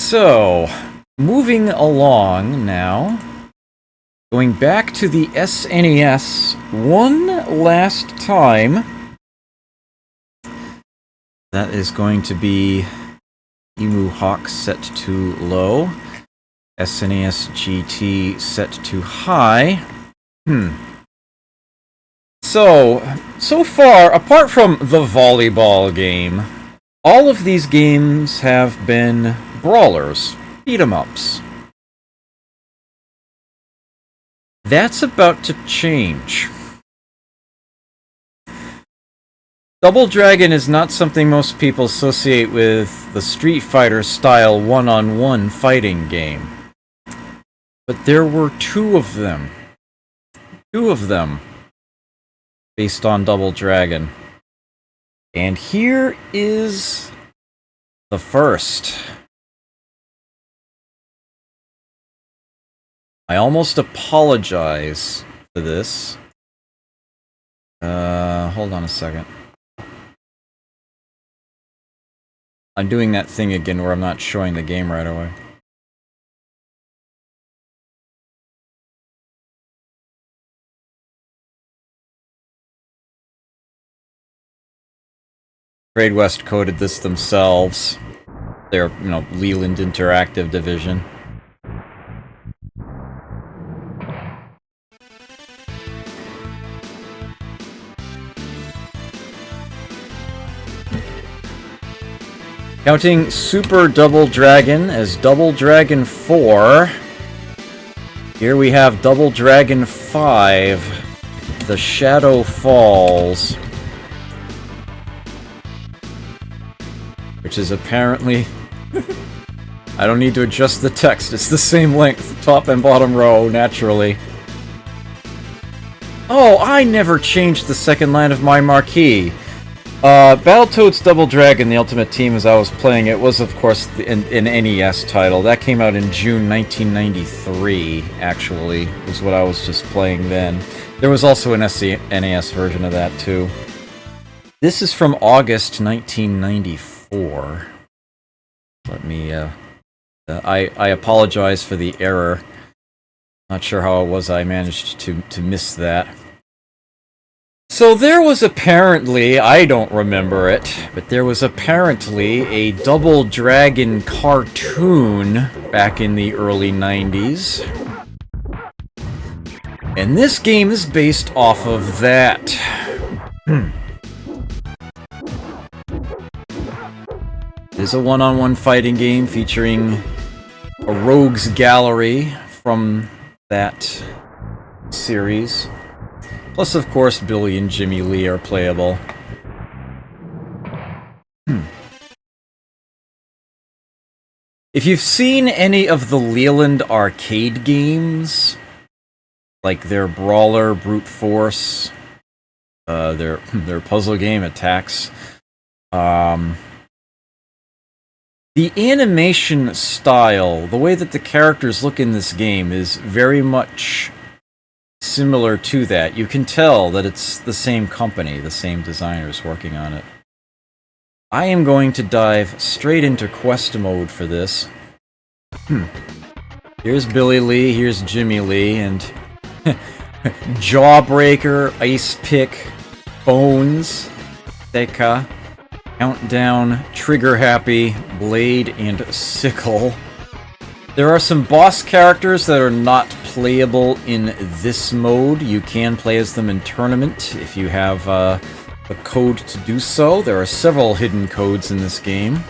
So, moving along now. Going back to the SNES one last time. That is going to be Emu Hawk set to low. SNES GT set to high. So far, apart from the volleyball game, all of these games have been brawlers, beat-em-ups. That's about to change. Double Dragon is not something most people associate with the Street Fighter style one-on-one fighting game. But there were two of them. Based on Double Dragon. And here is the first. I almost apologize for this. Hold on a second. I'm doing that thing again where I'm not showing the game right away. Trade West coded this themselves. Their, Leland Interactive division. Counting Super Double Dragon as Double Dragon 4. Here we have Double Dragon 5, The Shadow Falls. Which is apparently... I don't need to adjust the text, it's the same length, top and bottom row, naturally. Oh, I never changed the second line of my marquee. Battletoads Double Dragon, the Ultimate Team, as I was playing it, was of course an NES title. That came out in June 1993, actually, was what I was just playing then. There was also an NES version of that, too. This is from August 1994. Let me, I apologize for the error. Not sure how it was I managed to miss that. So there was apparently, I don't remember it, but there was apparently a Double Dragon cartoon back in the early 90s. And this game is based off of that. It is a one-on-one fighting game featuring a rogues gallery from that series. Plus, of course, Billy and Jimmy Lee are playable. If you've seen any of the Leland arcade games, like their Brawler, Brute Force, their puzzle game, Attacks, the animation style, the way that the characters look in this game is very much similar to that. You can tell that it's the same company, the same designers working on it. I am going to dive straight into quest mode for this. Here's Billy Lee, here's Jimmy Lee, and Jawbreaker, Ice Pick, Bones, Deka, Countdown, Trigger Happy, Blade, and Sickle. There are some boss characters that are not playable in this mode. You can play as them in Tournament if you have a code to do so. There are several hidden codes in this game.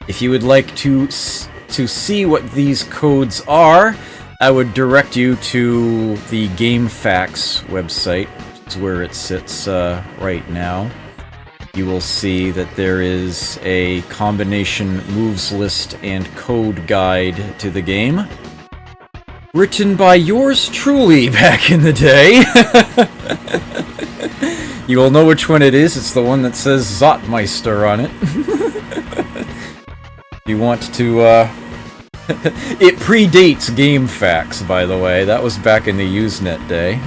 If you would like to see what these codes are, I would direct you to the GameFAQs website, which is where it sits right now. You will see that there is a combination moves list and code guide to the game. Written by yours truly back in the day. You will know which one it is. It's the one that says Zotmeister on it. If you want to, it predates GameFAQs, by the way. That was back in the Usenet day.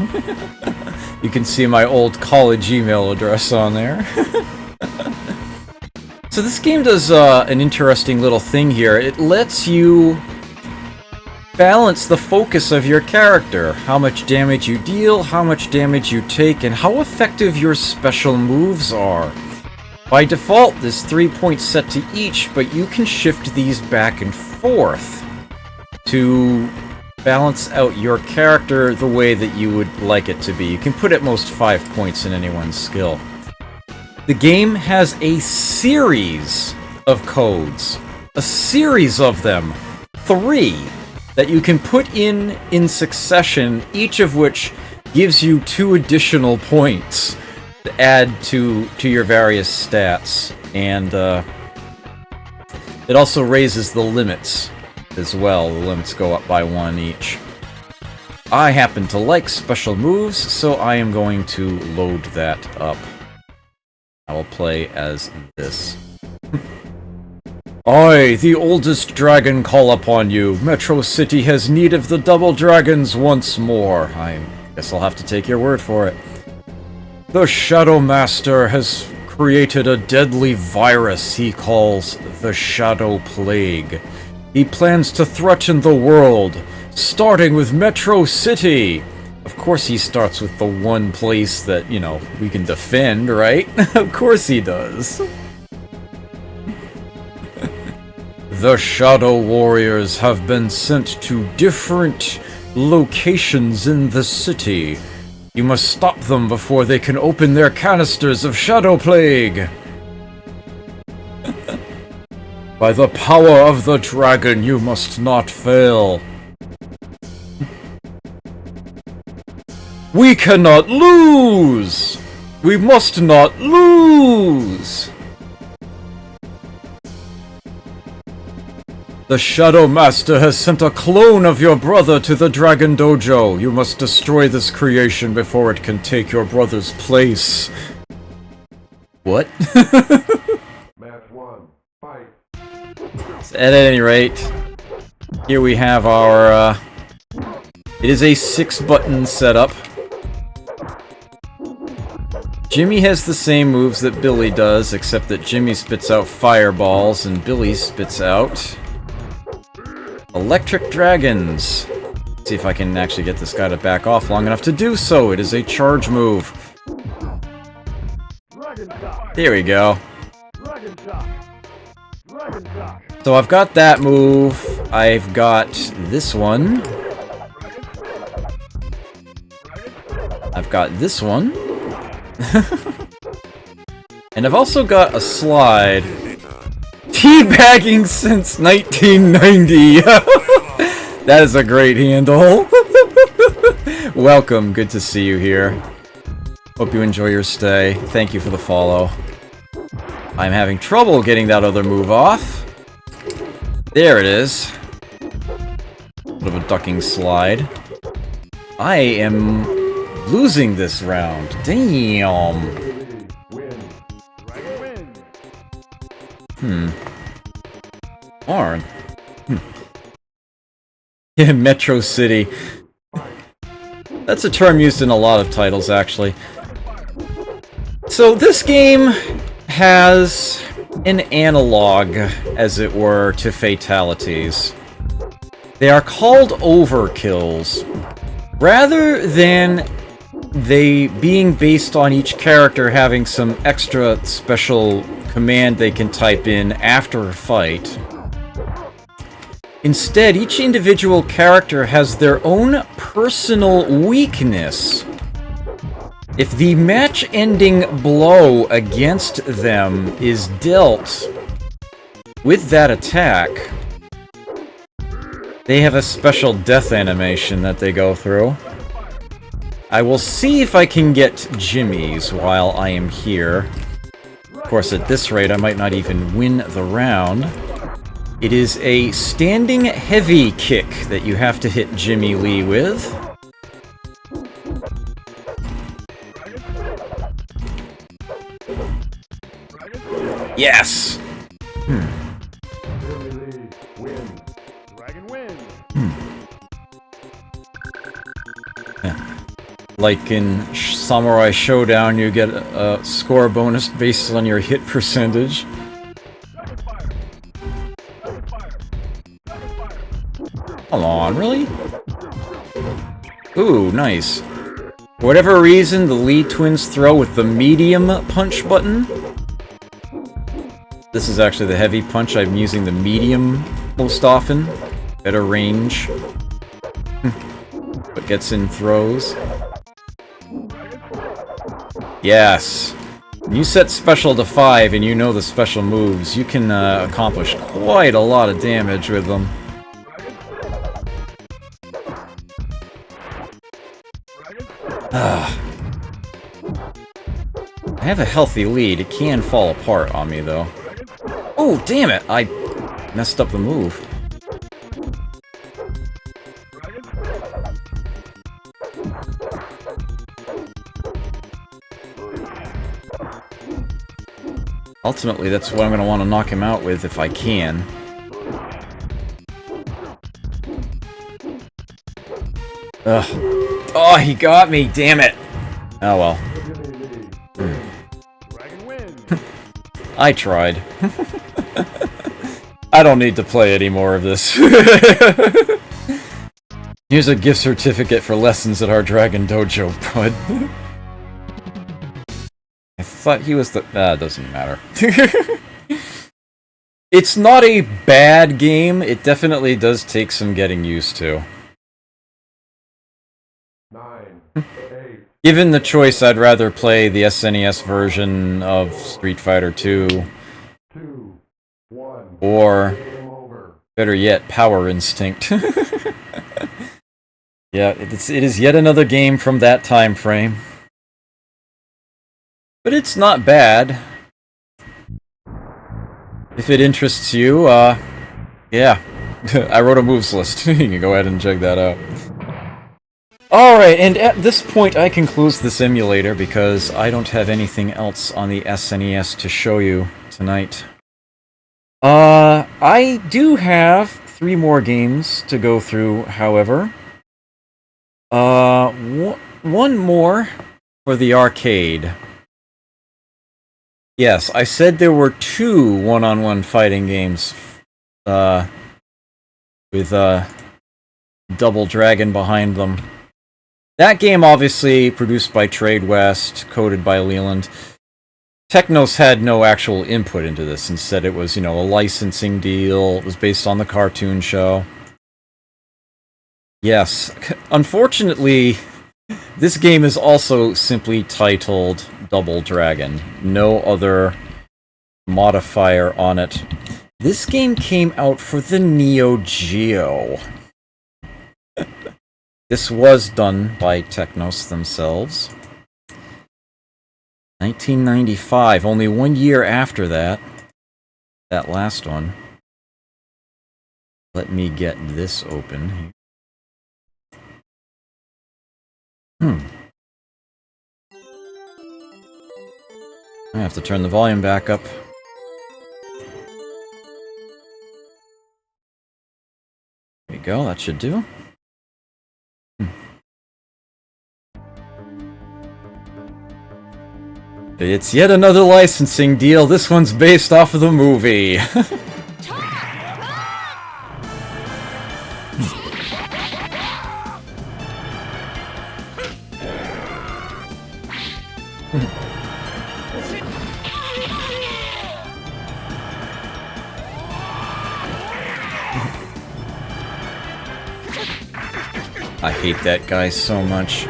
You can see my old college email address on there. So this game does an interesting little thing here. It lets you balance the focus of your character. How much damage you deal, how much damage you take, and how effective your special moves are. By default, there's 3 points set to each, but you can shift these back and forth to balance out your character the way that you would like it to be. You can put at most 5 points in anyone's skill. The game has a series of codes. A series of them. 3 that you can put in succession, each of which gives you 2 additional points to add to your various stats. And it also raises the limits as well. The limits go up by 1 each. I happen to like special moves, so I am going to load that up. I will play as this. I, the oldest dragon, call upon you. Metro City has need of the double dragons once more. I guess I'll have to take your word for it. The Shadow Master has created a deadly virus he calls the Shadow Plague. He plans to threaten the world, starting with Metro City. Of course he starts with the one place that, you know, we can defend, right? Of course he does. The Shadow Warriors have been sent to different locations in the city. You must stop them before they can open their canisters of Shadow Plague. By the power of the dragon, you must not fail. We cannot lose! We must not lose! The Shadow Master has sent a clone of your brother to the Dragon Dojo. You must destroy this creation before it can take your brother's place. What? Match 1. Fight. At any rate, here we have our, it is a 6-button setup. Jimmy has the same moves that Billy does, except that Jimmy spits out fireballs and Billy spits out electric dragons. Let's see if I can actually get this guy to back off long enough to do so. It is a charge move. There we go. So I've got that move. I've got this one. I've got this one. And I've also got a slide. Teabagging since 1990! That is a great handle. Welcome, good to see you here. Hope you enjoy your stay. Thank you for the follow. I'm having trouble getting that other move off. There it is. Bit of a ducking slide. I am losing this round. Damn. Darn. Yeah, Metro City. That's a term used in a lot of titles, actually. So this game has an analog, as it were, to fatalities. They are called overkills. Rather than they being based on each character having some extra special command they can type in after a fight. Instead, each individual character has their own personal weakness. If the match-ending blow against them is dealt with that attack, they have a special death animation that they go through. I will see if I can get Jimmy's while I am here. Of course, at this rate, I might not even win the round. It is a standing heavy kick that you have to hit Jimmy Lee with. Yes! Like in Samurai Showdown, you get a score bonus based on your hit percentage. Come on, really? Ooh, nice. For whatever reason, the Lee twins throw with the medium punch button. This is actually the heavy punch. I'm using the medium most often. Better range. But gets in throws. Yes. When you set special to 5 and you know the special moves, you can accomplish quite a lot of damage with them. I have a healthy lead. It can fall apart on me, though. Oh, damn it! I messed up the move. Ultimately, that's what I'm going to want to knock him out with if I can. Ugh. Oh, he got me! Damn it! Oh well. I tried. I don't need to play any more of this. Here's a gift certificate for lessons at our Dragon Dojo, bud. I thought he was the... doesn't matter. It's not a bad game. It definitely does take some getting used to. 9, 8. Given the choice, I'd rather play the SNES version of Street Fighter 2. 2, 1. Or, Game over. better yet, Power Instinct. Yeah, it is yet another game from that time frame. But it's not bad. If it interests you, yeah. I wrote a moves list. You can go ahead and check that out. Alright, and at this point I can close this emulator because I don't have anything else on the SNES to show you tonight. I do have 3 more games to go through, however. One more for the arcade. Yes, I said there were 2 one-on-one fighting games, with, Double Dragon behind them. That game, obviously, produced by Trade West, coded by Leland. Technos had no actual input into this. Instead, it was, you know, a licensing deal. It was based on the cartoon show. Yes. Unfortunately, this game is also simply titled Double Dragon. No other modifier on it. This game came out for the Neo Geo. This was done by Technos themselves. 1995, only 1 year after that. That last one. Let me get this open. I have to turn the volume back up. There we go, that should do. It's yet another licensing deal. This one's based off of the movie. I hate that guy so much.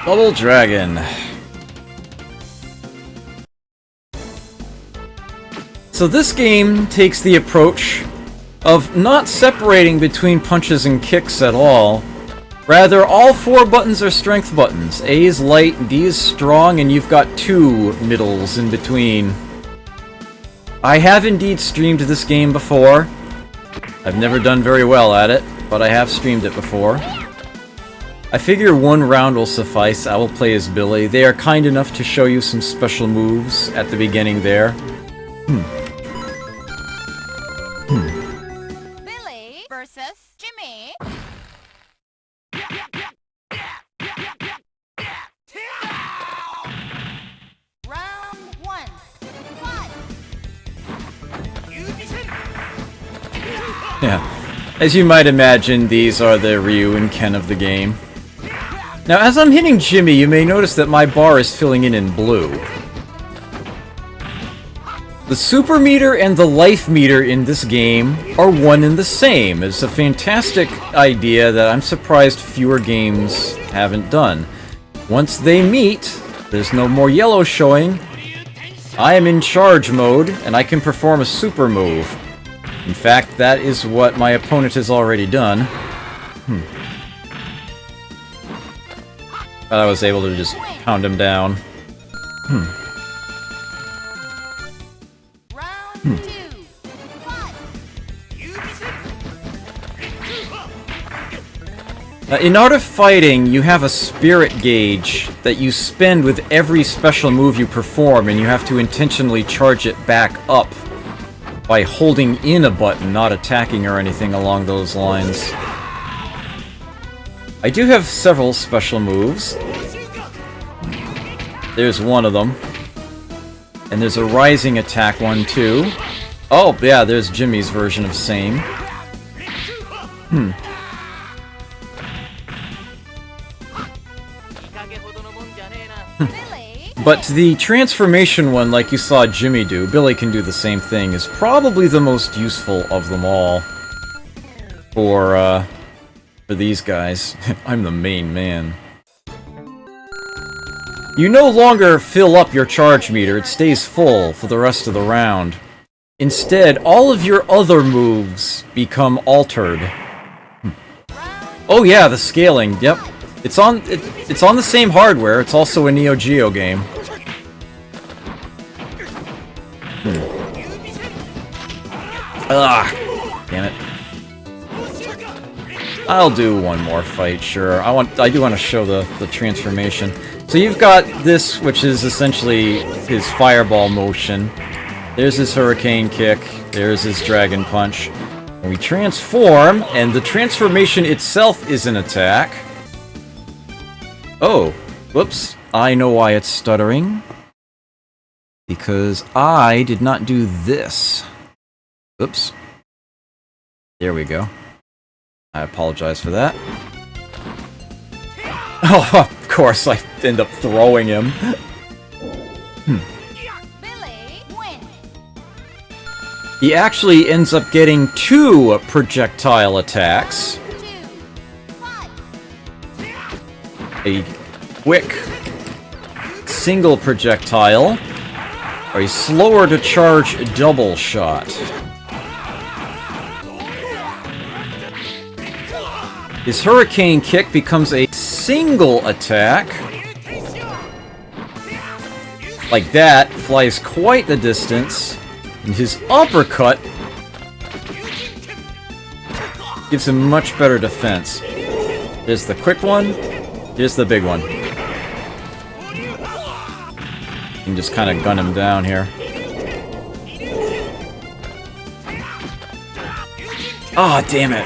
Double Dragon. So this game takes the approach of not separating between punches and kicks at all. Rather, all 4 buttons are strength buttons. A is light, D is strong, and you've got 2 middles in between. I have indeed streamed this game before. I've never done very well at it, but I have streamed it before. I figure 1 round will suffice. I will play as Billy. They are kind enough to show you some special moves at the beginning there. Yeah. As you might imagine, these are the Ryu and Ken of the game. Now, as I'm hitting Jimmy, you may notice that my bar is filling in blue. The super meter and the life meter in this game are one and the same. It's a fantastic idea that I'm surprised fewer games haven't done. Once they meet, there's no more yellow showing. I am in charge mode, and I can perform a super move. In fact, that is what my opponent has already done. But I was able to just pound him down. In Art of Fighting, you have a spirit gauge that you spend with every special move you perform, and you have to intentionally charge it back up by holding in a button, not attacking or anything along those lines. I do have several special moves. There's one of them. And there's a rising attack one, too. Oh, yeah, there's Jimmy's version of same. But the transformation one, like you saw Jimmy do, Billy can do the same thing, is probably the most useful of them all. For these guys. I'm the main man. You no longer fill up your charge meter, it stays full for the rest of the round. Instead, all of your other moves become altered. Oh yeah, the scaling, yep. It's on the same hardware, it's also a Neo Geo game. Damn it. I'll do one more fight, sure. I do want to show the transformation. So you've got this, which is essentially his fireball motion. There's his hurricane kick. There's his dragon punch. And we transform, and the transformation itself is an attack. Oh, whoops. I know why it's stuttering. Because I did not do this. Oops. There we go. I apologize for that. Oh, of course, I end up throwing him. He actually ends up getting 2 projectile attacks. A quick single projectile, or a slower to charge double shot. His hurricane kick becomes a single attack. Like that, flies quite the distance. And his uppercut gives him much better defense. There's the quick one, here's the big one. You can just kind of gun him down here. Ah, oh, damn it.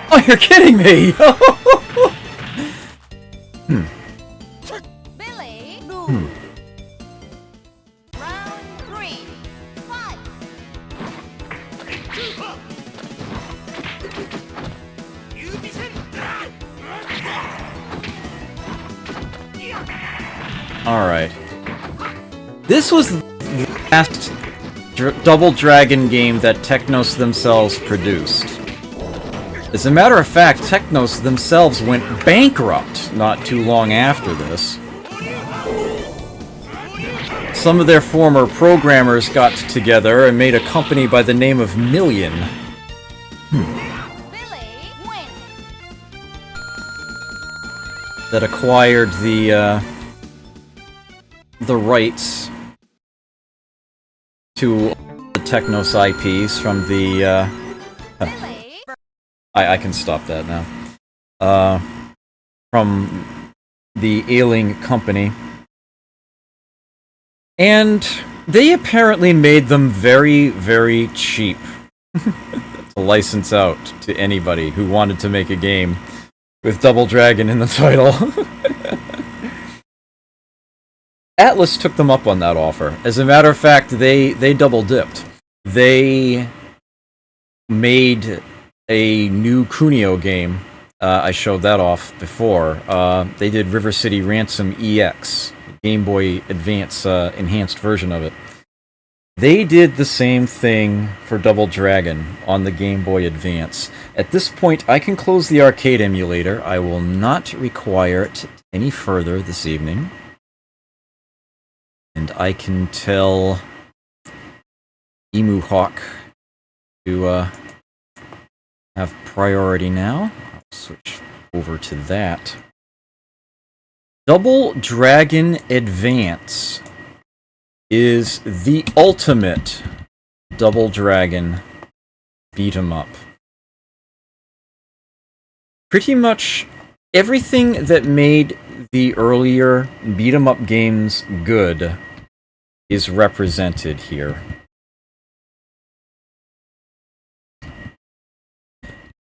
Oh, you're kidding me! Round 3, fight. Alright. This was the last Double Dragon game that Technos themselves produced. As a matter of fact, Technos themselves went bankrupt not too long after this. Some of their former programmers got together and made a company by the name of Million. That acquired the rights to the Technos IPs from the I can stop that now. From the Ailing company. And they apparently made them very, very cheap to license out to anybody who wanted to make a game with Double Dragon in the title. Atlas took them up on that offer. As a matter of fact, they double dipped. They made a new Kunio game. I showed that off before. They did River City Ransom EX, Game Boy Advance enhanced version of it. They did the same thing for Double Dragon on the Game Boy Advance. At this point, I can close the arcade emulator. I will not require it any further this evening. And I can tell Emu Hawk to have priority now. I'll switch over to that. Double Dragon Advance is the ultimate Double Dragon beat-em-up. Pretty much everything that made the earlier beat-em-up games good is represented here.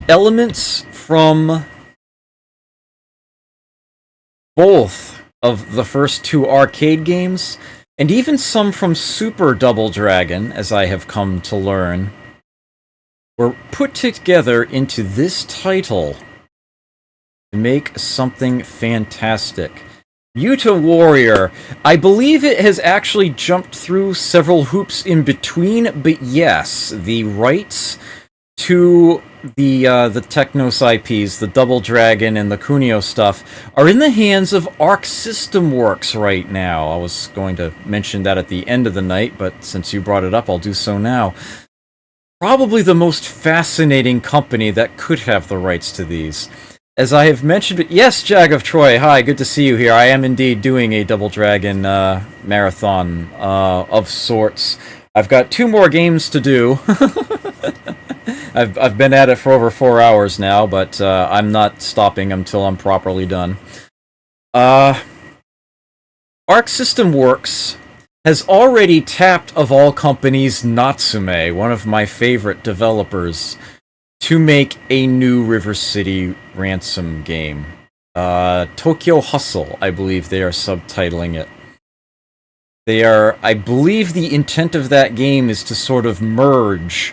Elements from both of the first two arcade games, and even some from Super Double Dragon, as I have come to learn, were put together into this title to make something fantastic. Yuta Warrior, I believe it has actually jumped through several hoops in between, but yes, the rights to the Technos IPs, the Double Dragon and the Kunio stuff, are in the hands of Arc System Works right now. I was going to mention that at the end of the night, but since you brought it up, I'll do so now. Probably the most fascinating company that could have the rights to these. As I have mentioned, yes, Jag of Troy, hi, good to see you here. I am indeed doing a Double Dragon marathon of sorts. I've got 2 more games to do. I've been at it for over 4 hours now, but I'm not stopping until I'm properly done. Arc System Works has already tapped, of all companies, Natsume, one of my favorite developers, to make a new River City Ransom game. Tokyo Hustle, I believe they are subtitling it. I believe the intent of that game is to sort of merge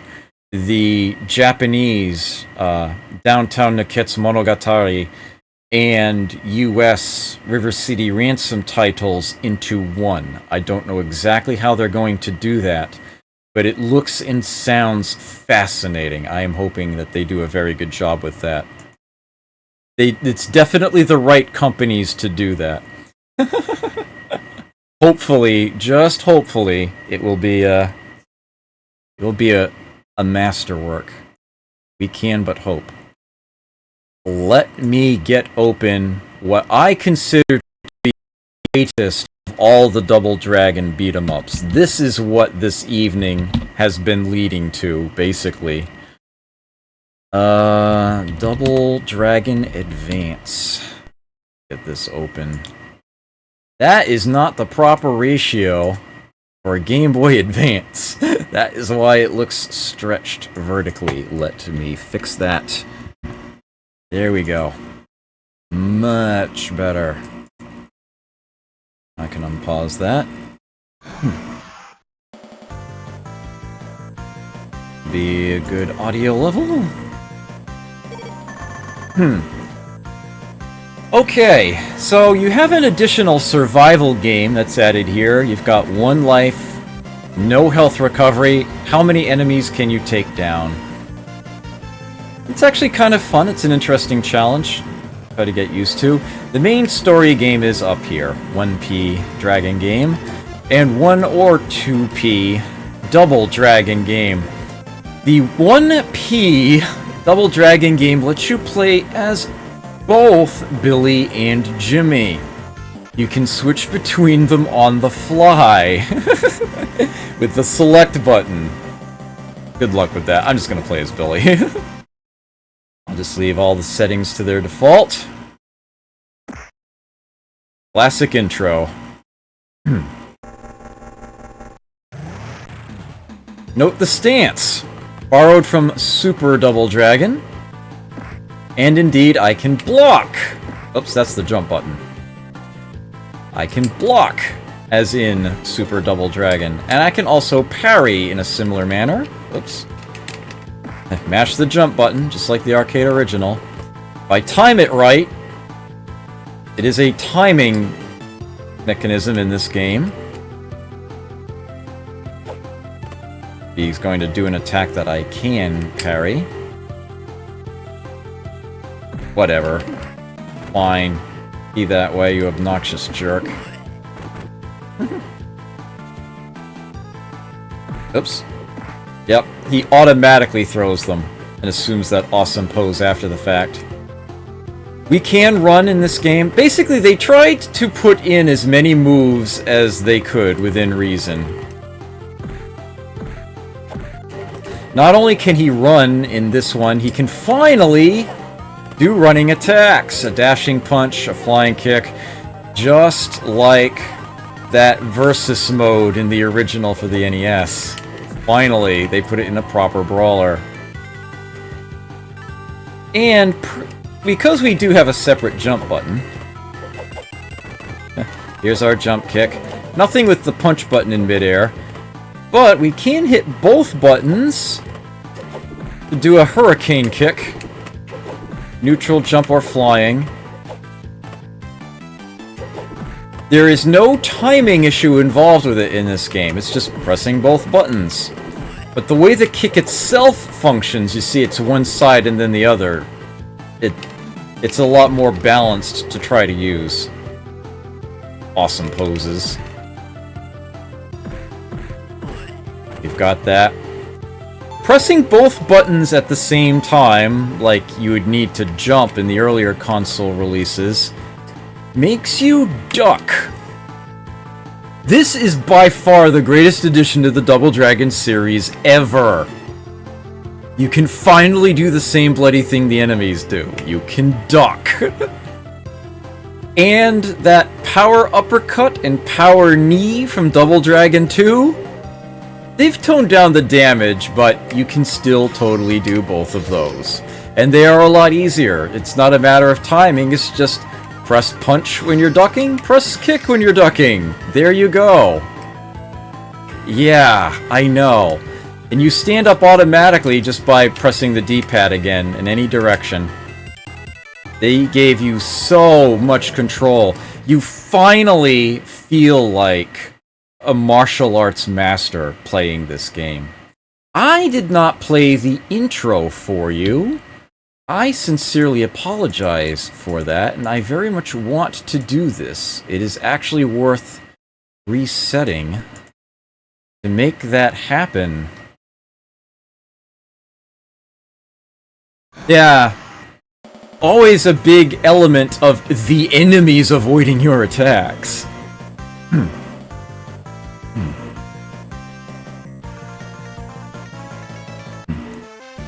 the Japanese Downtown Nekketsu Monogatari and US River City Ransom titles into one. I don't know exactly how they're going to do that, but it looks and sounds fascinating. I am hoping that they do a very good job with that. It's definitely the right companies to do that. Hopefully, just hopefully, it will be a masterwork. We can but hope. Let me get open what I consider to be the greatest of all the Double Dragon beat-em-ups. This is what this evening has been leading to, basically. Double Dragon Advance. Get this open. That is not the proper ratio for a Game Boy Advance. That is why it looks stretched vertically. Let me fix that. There we go. Much better. I can unpause that. Be a good audio level. Okay, so you have an additional survival game that's added here. You've got 1 life, no health recovery. How many enemies can you take down? It's actually kind of fun. It's an interesting challenge. Try to get used to. The main story game is up here. 1P Dragon game. And 1 or 2P Double Dragon game. The 1P Double Dragon game lets you play as both Billy and Jimmy. You can switch between them on the fly with the select button. Good luck with that. I'm just gonna play as Billy. I'll just leave all the settings to their default. Classic intro. Note the stance. Borrowed from Super Double Dragon. And indeed, I can block. Oops, that's the jump button. I can block, as in Super Double Dragon. And I can also parry in a similar manner. Oops. Mash the jump button, just like the arcade original. If I time it right, it is a timing mechanism in this game. He's going to do an attack that I can parry. Whatever. Fine. Be that way, you obnoxious jerk. Oops. Yep, he automatically throws them and assumes that awesome pose after the fact. We can run in this game. Basically, they tried to put in as many moves as they could within reason. Not only can he run in this one, he can finally do running attacks. A dashing punch, a flying kick, just like that Versus mode in the original for the NES. Finally, they put it in a proper brawler. And because we do have a separate jump button, here's our jump kick. Nothing with the punch button in midair, but we can hit both buttons to do a hurricane kick, neutral jump or flying. There is no timing issue involved with it in this game, it's just pressing both buttons. But the way the kick itself functions, you see it's one side and then the other. It's a lot more balanced to try to use. Awesome poses. You've got that. Pressing both buttons at the same time, like you would need to jump in the earlier console releases, makes you duck. This is by far the greatest addition to the Double Dragon series ever. You can finally do the same bloody thing the enemies do. You can duck. And that power uppercut and power knee from Double Dragon 2, they've toned down the damage, but you can still totally do both of those. And they are a lot easier. It's not a matter of timing, it's just press punch when you're ducking, press kick when you're ducking. There you go. Yeah, I know. And you stand up automatically just by pressing the D-pad again in any direction. They gave you so much control. You finally feel like a martial arts master playing this game. I did not play the intro for you. I sincerely apologize for that, and I very much want to do this. It is actually worth resetting to make that happen. Yeah, always a big element of the enemies avoiding your attacks.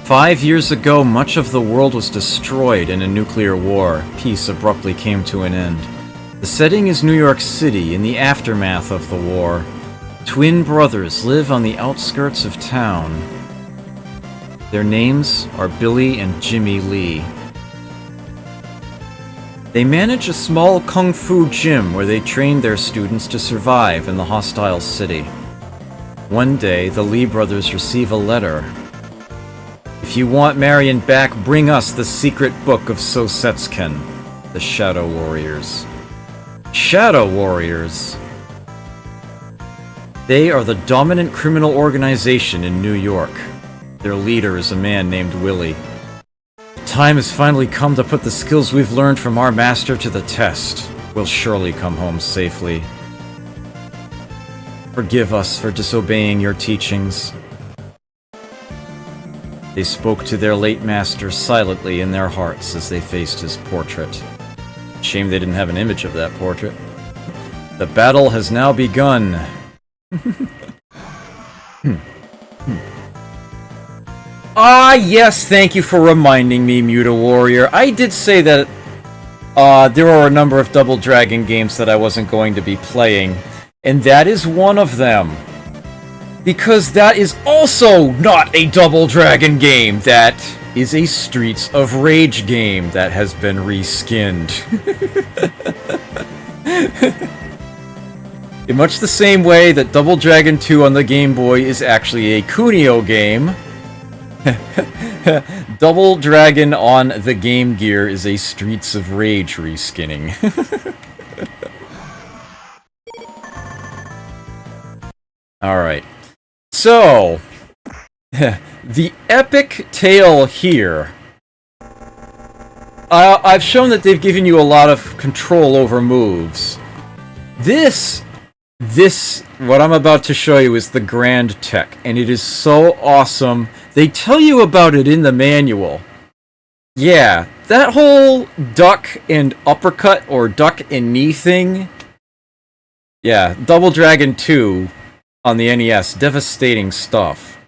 5 years ago, much of the world was destroyed in a nuclear war. Peace abruptly came to an end. The setting is New York City in the aftermath of the war. Twin brothers live on the outskirts of town. Their names are Billy and Jimmy Lee. They manage a small kung fu gym where they train their students to survive in the hostile city. One day, the Lee brothers receive a letter. If you want Marion back, bring us the secret book of Sosetsken, the Shadow Warriors. Shadow Warriors? They are the dominant criminal organization in New York. Their leader is a man named Willie. The time has finally come to put the skills we've learned from our master to the test. We'll surely come home safely. Forgive us for disobeying your teachings. They spoke to their late master silently in their hearts as they faced his portrait. Shame they didn't have an image of that portrait. The battle has now begun. Ah, yes, thank you for reminding me, Muta Warrior. I did say that there are a number of Double Dragon games that I wasn't going to be playing, and that is one of them. Because that is also not a Double Dragon game. That is a Streets of Rage game that has been reskinned. In much the same way that Double Dragon 2 on the Game Boy is actually a Kunio game, Double Dragon on the Game Gear is a Streets of Rage reskinning. Alright. So, the epic tale here. I've shown that they've given you a lot of control over moves. This, what I'm about to show you is the Grand Tech, and it is so awesome. They tell you about it in the manual. Yeah, that whole duck and uppercut, or duck and knee thing. Yeah, Double Dragon 2 on the NES, devastating stuff.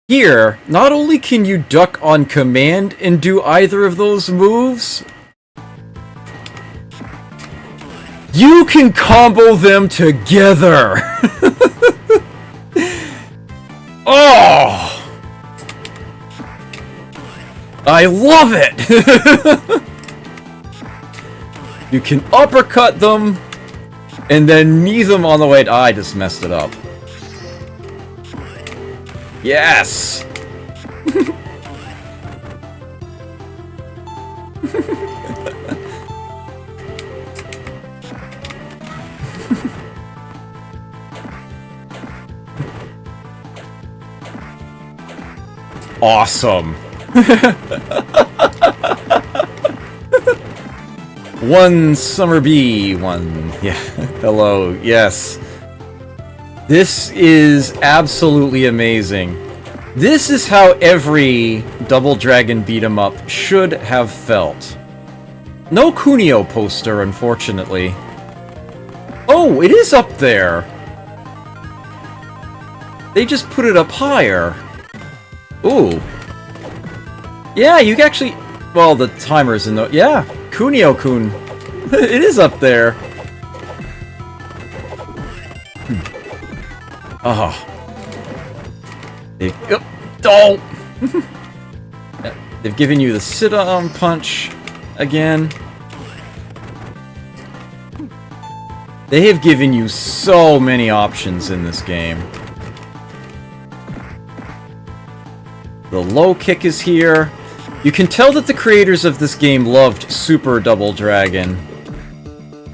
Here, not only can you duck on command and do either of those moves, you can combo them together! Oh! I love it! You can uppercut them, and then knee them on the way. I just messed it up. Yes! Awesome. One summer bee, one. Yeah, hello, yes. This is absolutely amazing. This is how every Double Dragon beat-em-up should have felt. No Kunio poster, unfortunately. Oh, it is up there! They just put it up higher. Ooh. Yeah, you can actually... Well, the timer's in the... Yeah, Kunio-kun. It is up there. Oh. Oh! They've given you the sit-on punch again. They have given you so many options in this game. The low kick is here. You can tell that the creators of this game loved Super Double Dragon.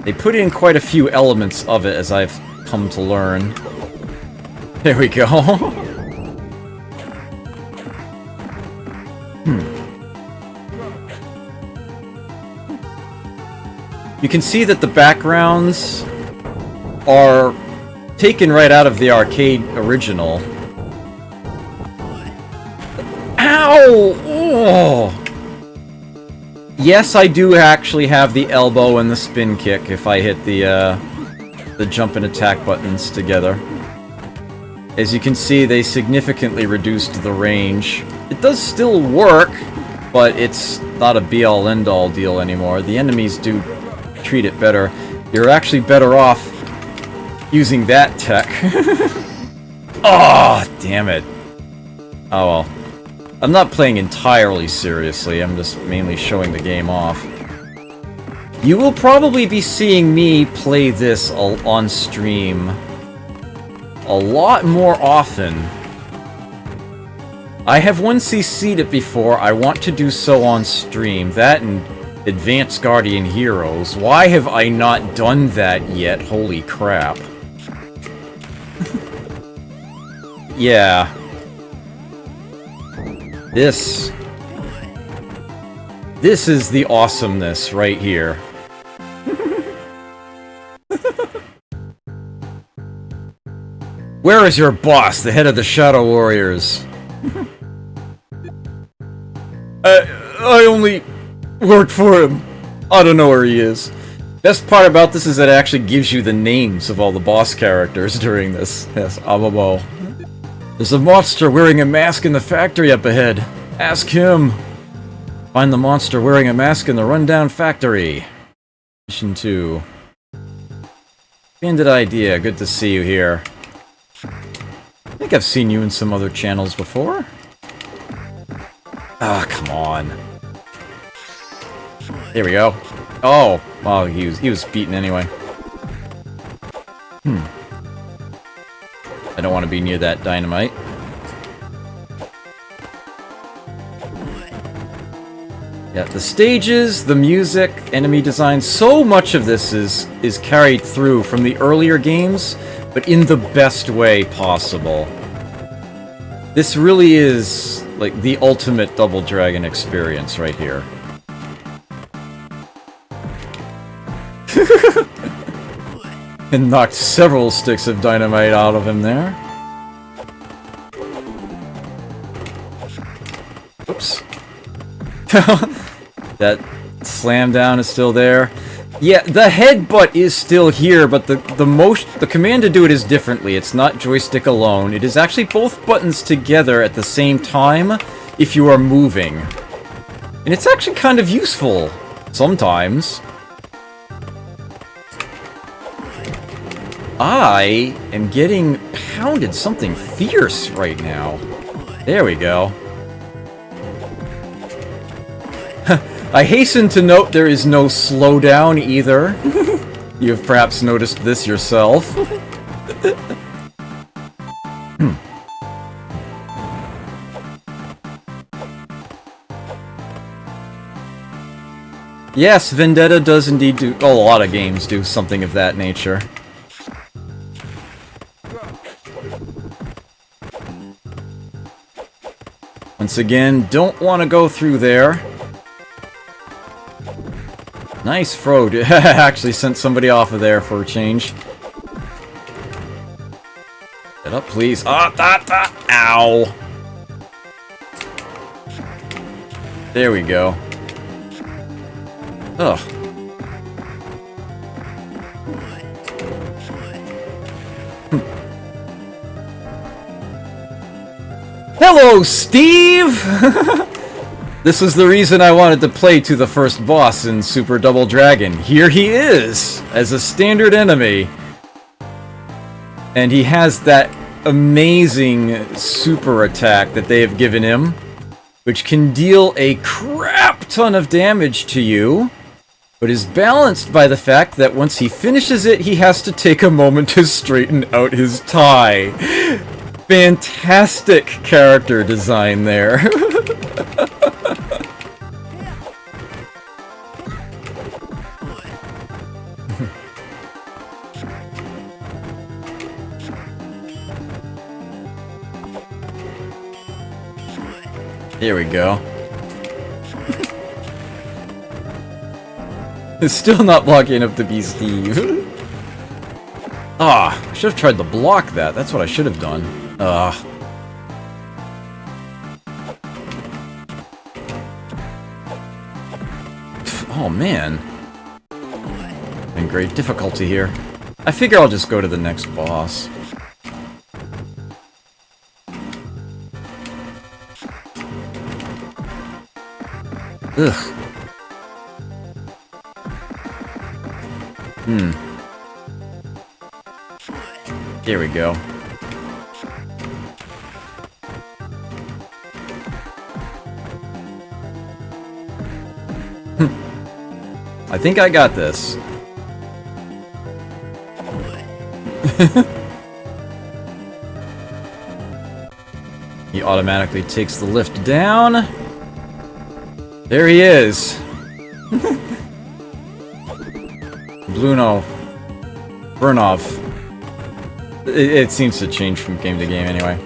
They put in quite a few elements of it, as I've come to learn. There we go. You can see that the backgrounds are taken right out of the arcade original. Ow! Oh. Yes, I do actually have the elbow and the spin kick if I hit the jump and attack buttons together. As you can see, they significantly reduced the range. It does still work, but it's not a be-all end-all deal anymore. The enemies do treat it better. You're actually better off using that tech. Oh, damn it. Oh well. I'm not playing entirely seriously, I'm just mainly showing the game off. You will probably be seeing me play this on stream a lot more often. I have 1cc'd it before, I want to do so on stream. That and Advanced Guardian Heroes. Why have I not done that yet? Holy crap. Yeah. This is the awesomeness right here. Where is your boss, the head of the Shadow Warriors? I only work for him. I don't know where he is. Best part about this is that it actually gives you the names of all the boss characters during this. Yes, Amamo. There's a monster wearing a mask in the factory up ahead. Ask him. Find the monster wearing a mask in the rundown factory. Mission 2. Bandit idea. Good to see you here. I think I've seen you in some other channels before. Ah, come on. There we go. Oh, well, he was beaten anyway. I don't want to be near that dynamite. Yeah, the stages, the music, enemy design, so much of this is carried through from the earlier games, but in the best way possible. This really is, like, the ultimate Double Dragon experience right here. And knocked several sticks of dynamite out of him there. Oops. That slam down is still there. Yeah, the headbutt is still here, but the command to do it is differently. It's not joystick alone. It is actually both buttons together at the same time if you are moving. And it's actually kind of useful sometimes. I am getting pounded something fierce right now. There we go. I hasten to note there is no slowdown either. You have perhaps noticed this yourself. Yes, Vendetta does indeed do... a lot of games do something of that nature. Once again, don't want to go through there. Nice throw. Actually sent somebody off of there for a change. Get up, please. Ow. There we go. Ugh. Hello, Steve! This was the reason I wanted to play to the first boss in Super Double Dragon. Here he is, as a standard enemy. And he has that amazing super attack that they have given him, which can deal a crap ton of damage to you, but is balanced by the fact that once he finishes it, he has to take a moment to straighten out his tie. Fantastic character design there. There we go. It's still not blocking enough to be Steve. I should have tried to block that. That's what I should have done. Oh man. In great difficulty here. I figure I'll just go to the next boss. Ugh. There we go. I think I got this. He automatically takes the lift down. There he is. Bluno. Burnov. It seems to change from game to game anyway.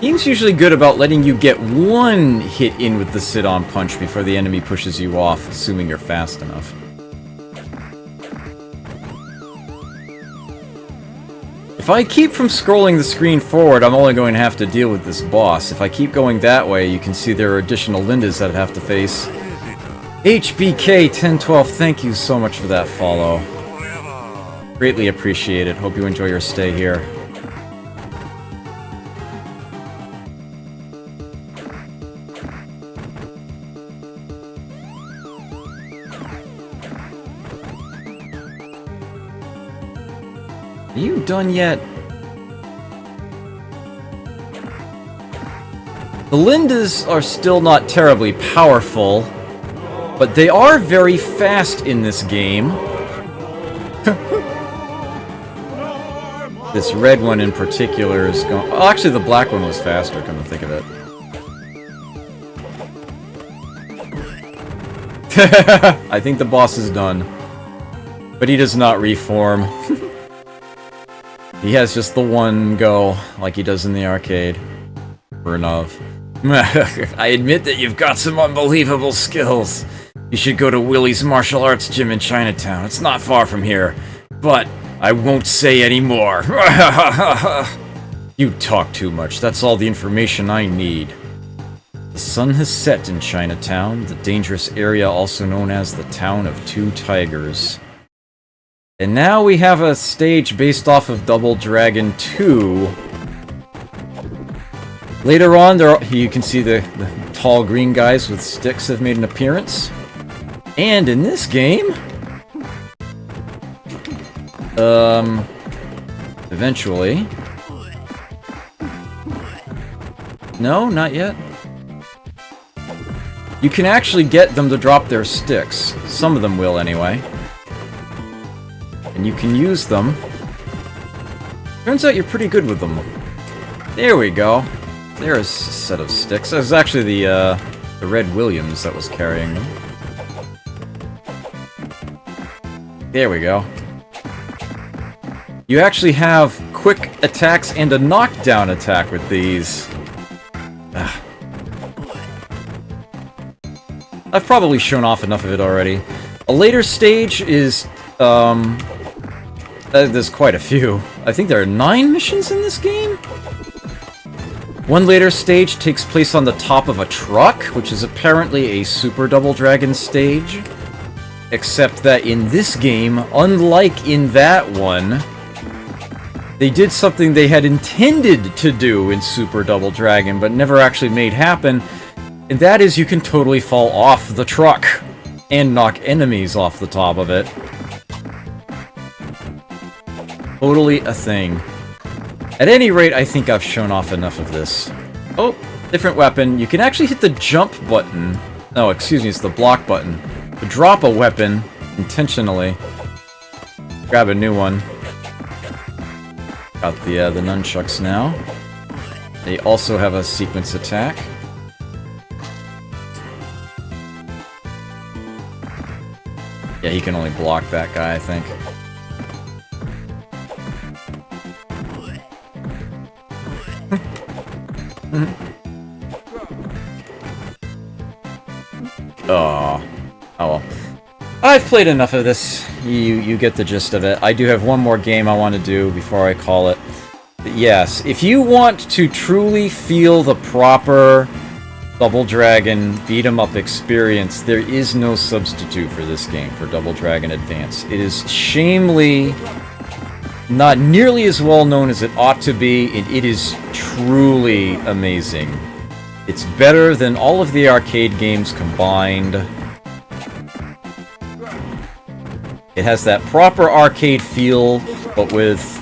Game's usually good about letting you get one hit in with the sit-on punch before the enemy pushes you off, assuming you're fast enough. If I keep from scrolling the screen forward, I'm only going to have to deal with this boss. If I keep going that way, you can see there are additional Lindas that I'd have to face. HBK1012, thank you so much for that follow. Greatly appreciate it. Hope you enjoy your stay here. Are you done yet? The Lindas are still not terribly powerful, but they are very fast in this game. This red one in particular is going... Oh, actually, the black one was faster, come to think of it. I think the boss is done. But he does not reform. He has just the one go, like he does in the arcade. Burnov. I admit that you've got some unbelievable skills. You should go to Willie's martial arts gym in Chinatown. It's not far from here. But I won't say any more. You talk too much. That's all the information I need. The sun has set in Chinatown, the dangerous area also known as the Town of Two Tigers. And now we have a stage based off of Double Dragon 2. Later on, you can see the tall green guys with sticks have made an appearance. And in this game... eventually... No, not yet. You can actually get them to drop their sticks. Some of them will, anyway. And you can use them. Turns out you're pretty good with them. There we go. There's a set of sticks. It was actually the Red Williams that was carrying them. There we go. You actually have quick attacks and a knockdown attack with these. Ugh. I've probably shown off enough of it already. A later stage is, there's quite a few. I think there are 9 missions in this game? One later stage takes place on the top of a truck, which is apparently a Super Double Dragon stage. Except that in this game, unlike in that one, they did something they had intended to do in Super Double Dragon, but never actually made happen. And that is you can totally fall off the truck and knock enemies off the top of it. Totally a thing. At any rate, I think I've shown off enough of this. Oh, different weapon. You can actually hit the jump button. No, excuse me, it's the block button. To drop a weapon intentionally. Grab a new one. Got the nunchucks now. They also have a sequence attack. Yeah, he can only block that guy, I think. Oh well. I've played enough of this. You get the gist of it. I do have one more game I want to do before I call it. But yes, if you want to truly feel the proper Double Dragon beat-em-up experience, there is no substitute for this game, for Double Dragon Advance. It is shamefully not nearly as well known as it ought to be, and it is truly amazing. It's better than all of the arcade games combined. It has that proper arcade feel, but with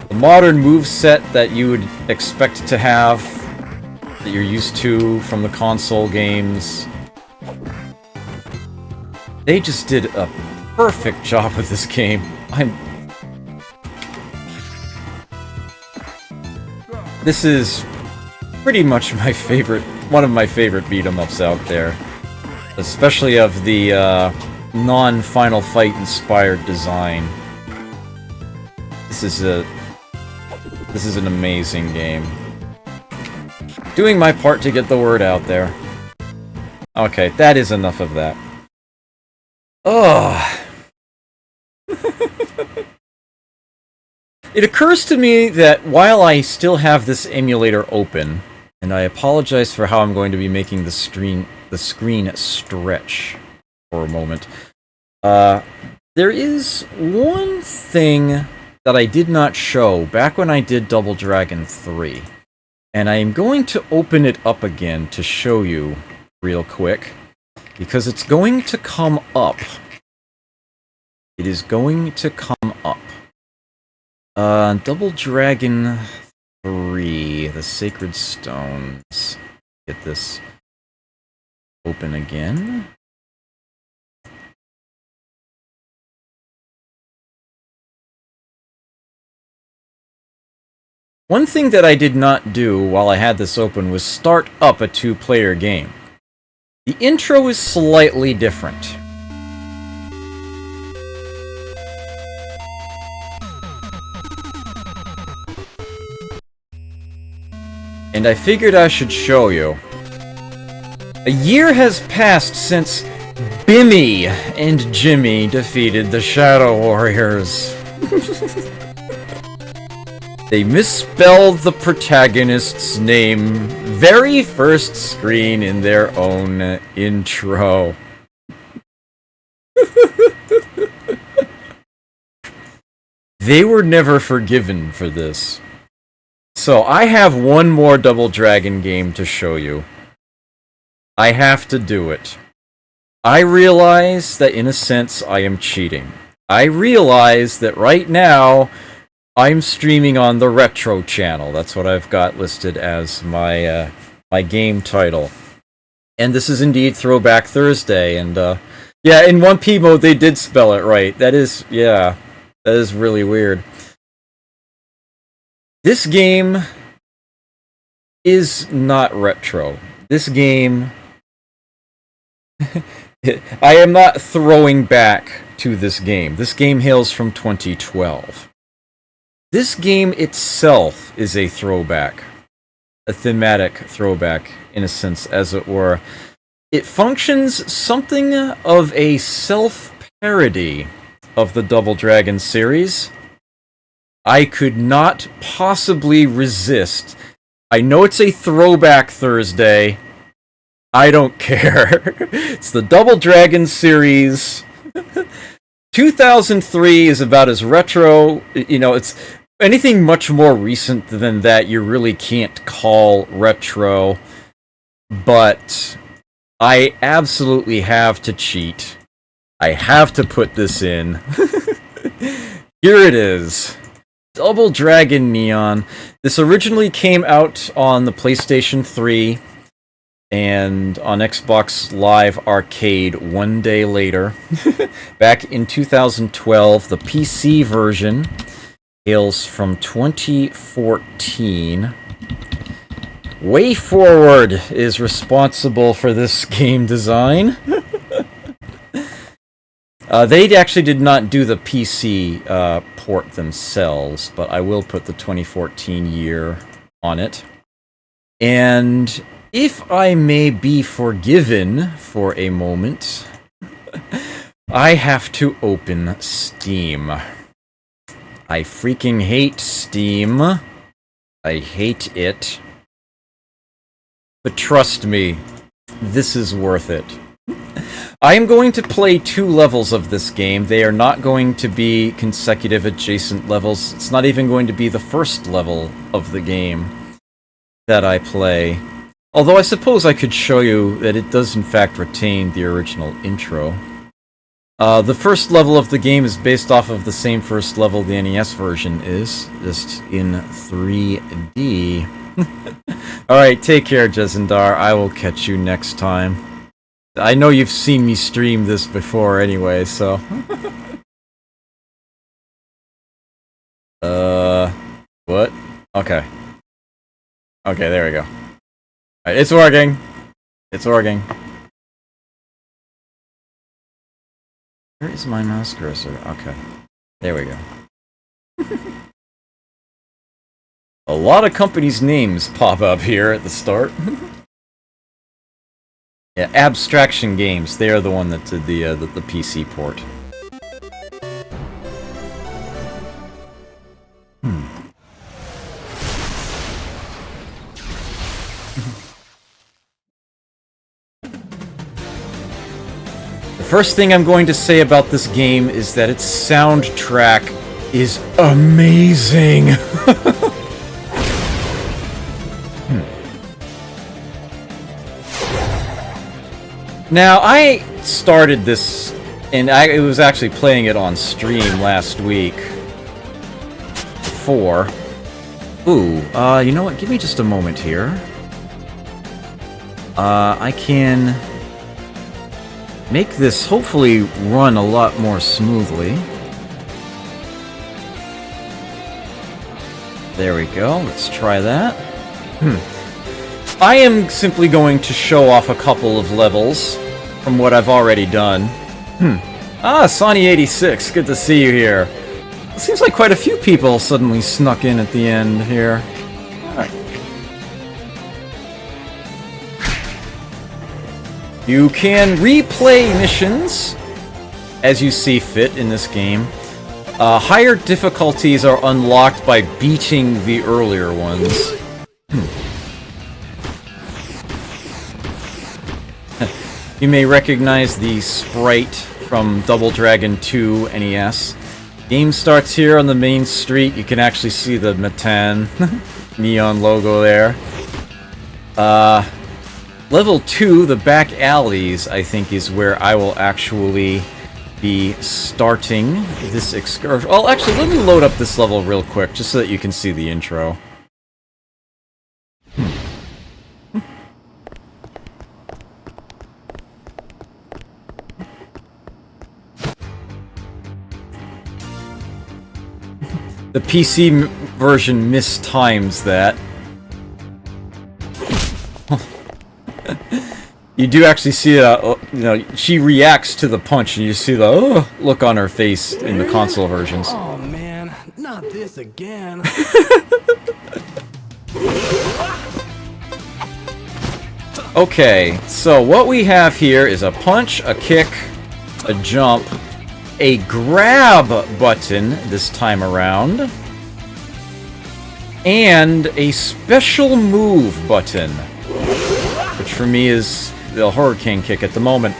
the modern moveset that you would expect to have, that you're used to from the console games. They just did a perfect job with this game. This is pretty much my favorite, one of my favorite beat-em-ups out there. Especially of the non-Final Fight inspired design. This is an amazing game. Doing my part to get the word out there. Okay, that is enough of that. Ugh. It occurs to me that while I still have this emulator open, and I apologize for how I'm going to be making the screen stretch for a moment, there is one thing that I did not show back when I did Double Dragon 3. And I am going to open it up again to show you real quick, because it's going to come up. It is going to come up. Double Dragon 3, the Sacred Stones. Get this open again. One thing that I did not do while I had this open was start up a two-player game. The intro is slightly different. And I figured I should show you. A year has passed since Bimmy and Jimmy defeated the Shadow Warriors. They misspelled the protagonist's name very first screen in their own intro. They were never forgiven for this. So I have one more Double Dragon game to show you. I have to do it. I realize that in a sense I am cheating. I realize that right now I'm streaming on the Retro channel. That's what I've got listed as my my game title. And this is indeed Throwback Thursday. And yeah, in 1P mode they did spell it right. That is, yeah, that is really weird. This game is not retro. This game... I am not throwing back to this game. This game hails from 2012. This game itself is a throwback. A thematic throwback, in a sense, as it were. It functions something of a self-parody of the Double Dragon series. I could not possibly resist. I know it's a Throwback Thursday. I don't care. It's the Double Dragon series. 2003 is about as retro, you know, it's anything much more recent than that you really can't call retro. But I absolutely have to cheat. I have to put this in. Here it is. Double Dragon Neon. This originally came out on the PlayStation 3 and on Xbox Live Arcade one day later. Back in 2012, the PC version hails from 2014. WayForward is responsible for this game design. They actually did not do the PC port themselves, but I will put the 2014 year on it. And if I may be forgiven for a moment, I have to open Steam. I freaking hate Steam. I hate it. But trust me, this is worth it. I am going to play 2 levels of this game. They are not going to be consecutive adjacent levels. It's not even going to be the first level of the game that I play. Although I suppose I could show you that it does in fact retain the original intro. The first level of the game is based off of the same first level the NES version is, just in 3D. Alright, take care, Jezendar. I will catch you next time. I know you've seen me stream this before anyway, so... What? Okay. Okay, there we go. Alright, it's working! It's working. Where is my mouse cursor? Okay. There we go. A lot of companies' names pop up here at the start. Yeah, Abstraction Games. They are the one that did the PC port. The first thing I'm going to say about this game is that its soundtrack is amazing. Now, I started this, and I was actually playing it on stream last week. Before. Ooh, you know what? Give me just a moment here. I can make this hopefully run a lot more smoothly. There we go. Let's try that. I am simply going to show off a couple of levels from what I've already done. Ah, Sonny86, good to see you here. It seems like quite a few people suddenly snuck in at the end here. Alright. You can replay missions as you see fit in this game. Higher difficulties are unlocked by beating the earlier ones. You may recognize the sprite from Double Dragon 2 NES. Game starts here on the main street. You can actually see the Matan neon logo there. Level 2, the back alleys, I think is where I will actually be starting this excursion. Well, actually, let me load up this level real quick, just so that you can see the intro. The PC version mistimes that. You do actually see she reacts to the punch, and you see the look on her face in the console versions. Oh man, not this again. Okay, so what we have here is a punch, a kick, a jump, a grab button this time around, and a special move button, which for me is the hurricane kick at the moment.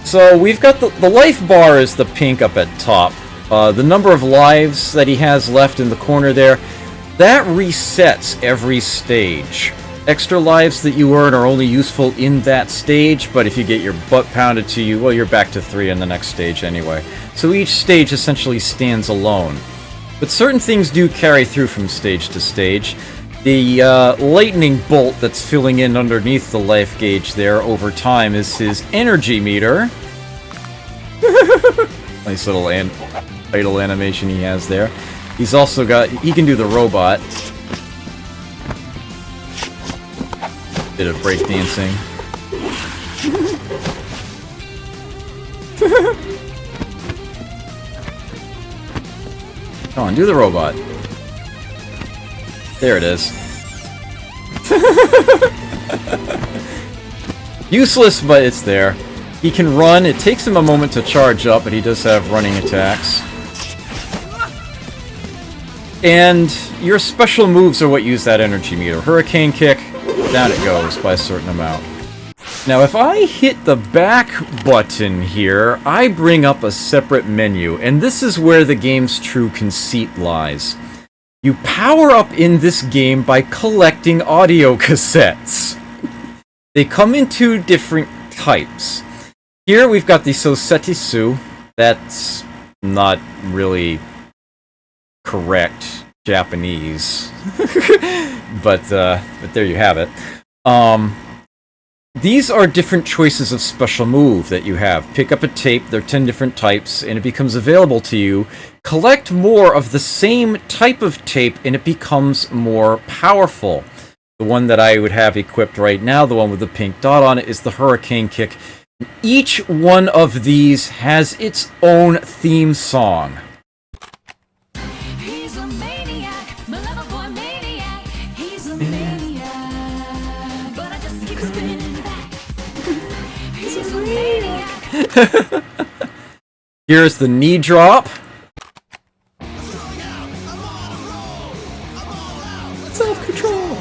So we've got the life bar is the pink up at top. The number of lives that he has left in the corner there, that resets every stage. Extra lives that you earn are only useful in that stage, but if you get your butt pounded to you, well, you're back to 3 in the next stage anyway. So each stage essentially stands alone. But certain things do carry through from stage to stage. The lightning bolt that's filling in underneath the life gauge there over time is his energy meter. Nice little idle animation he has there. He's also got... he can do the robot. Bit of breakdancing. Come on, do the robot. There it is. Useless, but it's there. He can run. It takes him a moment to charge up, but he does have running attacks. And your special moves are what use that energy meter. Hurricane kick, down it goes by a certain amount. Now, if I hit the back button here, I bring up a separate menu, and this is where the game's true conceit lies. You power up in this game by collecting audio cassettes. They come in 2 different types. Here we've got the Sosetsu. That's not really correct Japanese. but there you have it. These are different choices of special move that you have. Pick up a tape, there are 10 different types, and it becomes available to you. Collect more of the same type of tape, and it becomes more powerful. The one that I would have equipped right now, the one with the pink dot on it, is the Hurricane Kick. Each one of these has its own theme song. He's a maniac, my lover boy maniac. He's a maniac, but I just keep spinning back. He's a maniac. Here's the knee drop. Self-control.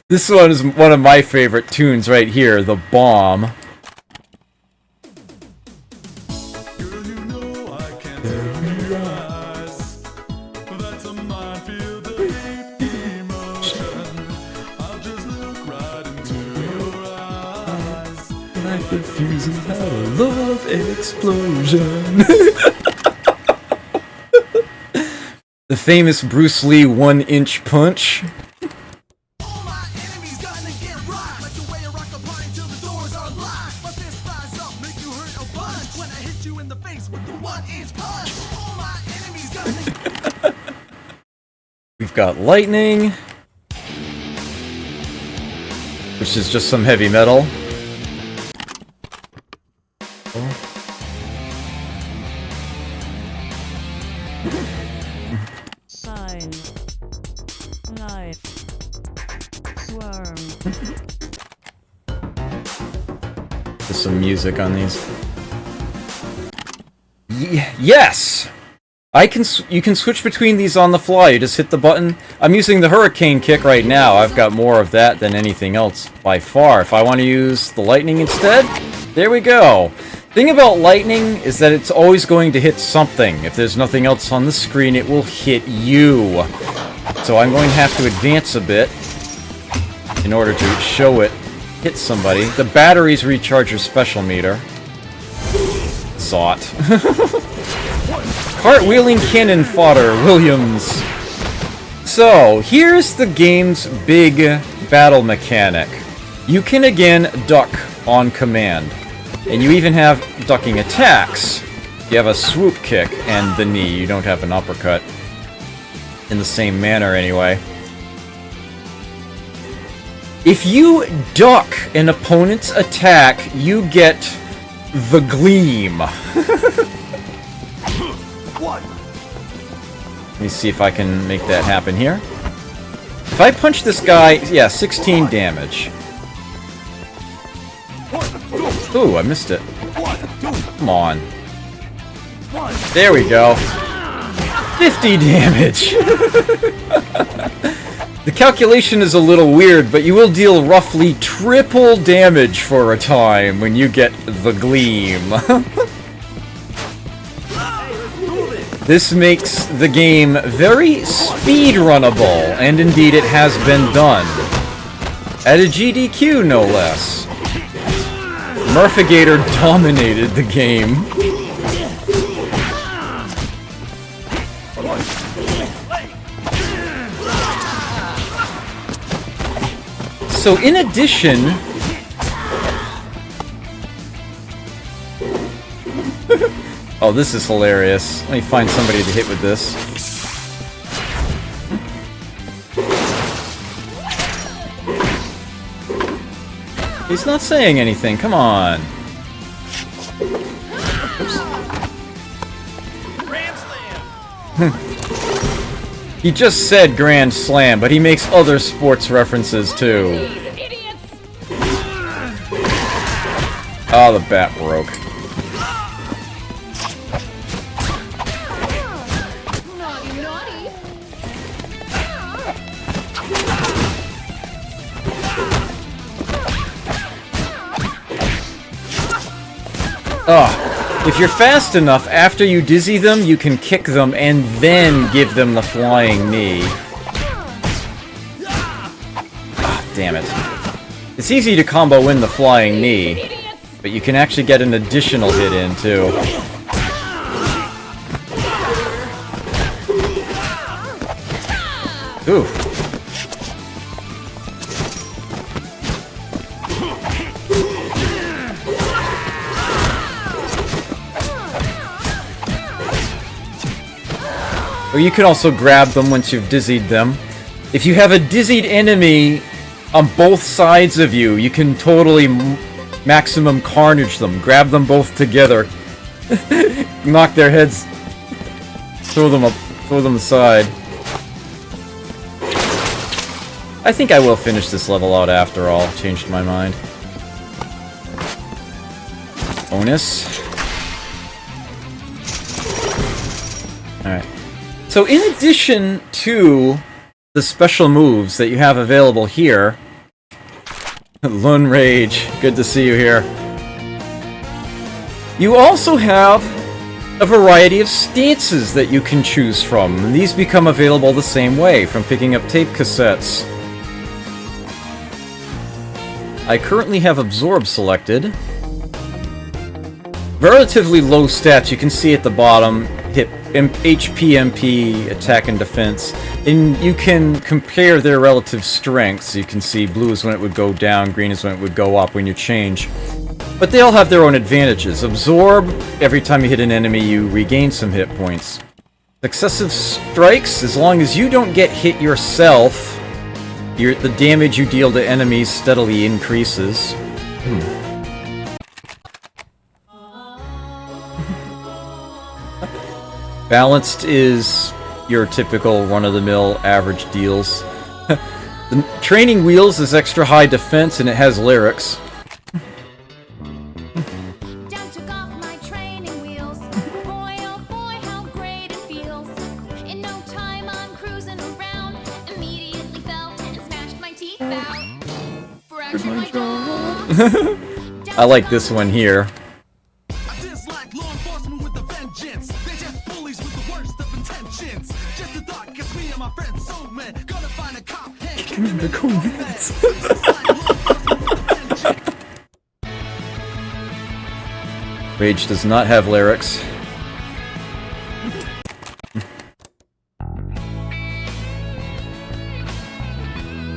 This one is one of my favorite tunes right here, the bomb. Diffusing out a love explosion. The famous Bruce Lee 1-inch punch. We've got lightning, which is just some heavy metal. Sign. Knife. Worm. There's some music on these. Yes! You can switch between these on the fly. You just hit the button. I'm using the hurricane kick right now. I've got more of that than anything else by far. If I want to use the lightning instead, there we go. Thing about lightning is that it's always going to hit something. If there's nothing else on the screen, it will hit you. So I'm going to have to advance a bit in order to show it hit somebody. The batteries recharge your special meter. Zot. Cartwheeling cannon fodder, Williams. So, here's the game's big battle mechanic. You can again duck on command. And you even have ducking attacks. You have a swoop kick and the knee. You don't have an uppercut. In the same manner, anyway. If you duck an opponent's attack, you get the gleam. Let me see if I can make that happen here. If I punch this guy, yeah, 16 damage. Ooh, I missed it. Come on. There we go. 50 damage! The calculation is a little weird, but you will deal roughly triple damage for a time when you get the gleam. This makes the game very speedrunnable, and indeed it has been done. At a GDQ, no less. Murphigator dominated the game. So in addition... Oh, this is hilarious. Let me find somebody to hit with this. He's not saying anything, come on. Oops. Grand Slam! He just said Grand Slam, but he makes other sports references too. Oh, the bat broke. Naughty, naughty. If you're fast enough, after you dizzy them, you can kick them and then give them the flying knee. Ah, damn it. It's easy to combo in the flying knee, but you can actually get an additional hit in, too. Ooh. Or you can also grab them once you've dizzied them. If you have a dizzied enemy on both sides of you, you can totally maximum carnage them. Grab them both together. Knock their heads. Throw them aside. I think I will finish this level out after all. Changed my mind. Bonus. Alright. So in addition to the special moves that you have available here... Lun Rage, good to see you here. You also have a variety of stances that you can choose from, and these become available the same way, from picking up tape cassettes. I currently have Absorb selected. Relatively low stats, you can see at the bottom, hit HP, MP, attack and defense, and you can compare their relative strengths. You can see blue is when it would go down, green is when it would go up when you change. But they all have their own advantages. Absorb, every time you hit an enemy you regain some hit points. Successive strikes, as long as you don't get hit yourself, the damage you deal to enemies steadily increases. Balanced is your typical run-of-the-mill average deals. The training wheels is extra high defense and it has lyrics. Dad took off my training wheels. Boy, oh boy, how great it feels. In no time, I'm cruising around. Immediately fell and smashed my teeth out. Fractured my jaw. I like this one here. I dislike law enforcement with a vengeance. They just bullies with the worst of intentions. Just a thought gets me and my friends so mad. Gonna find a cop and kick him in the comments. Rage does not have lyrics.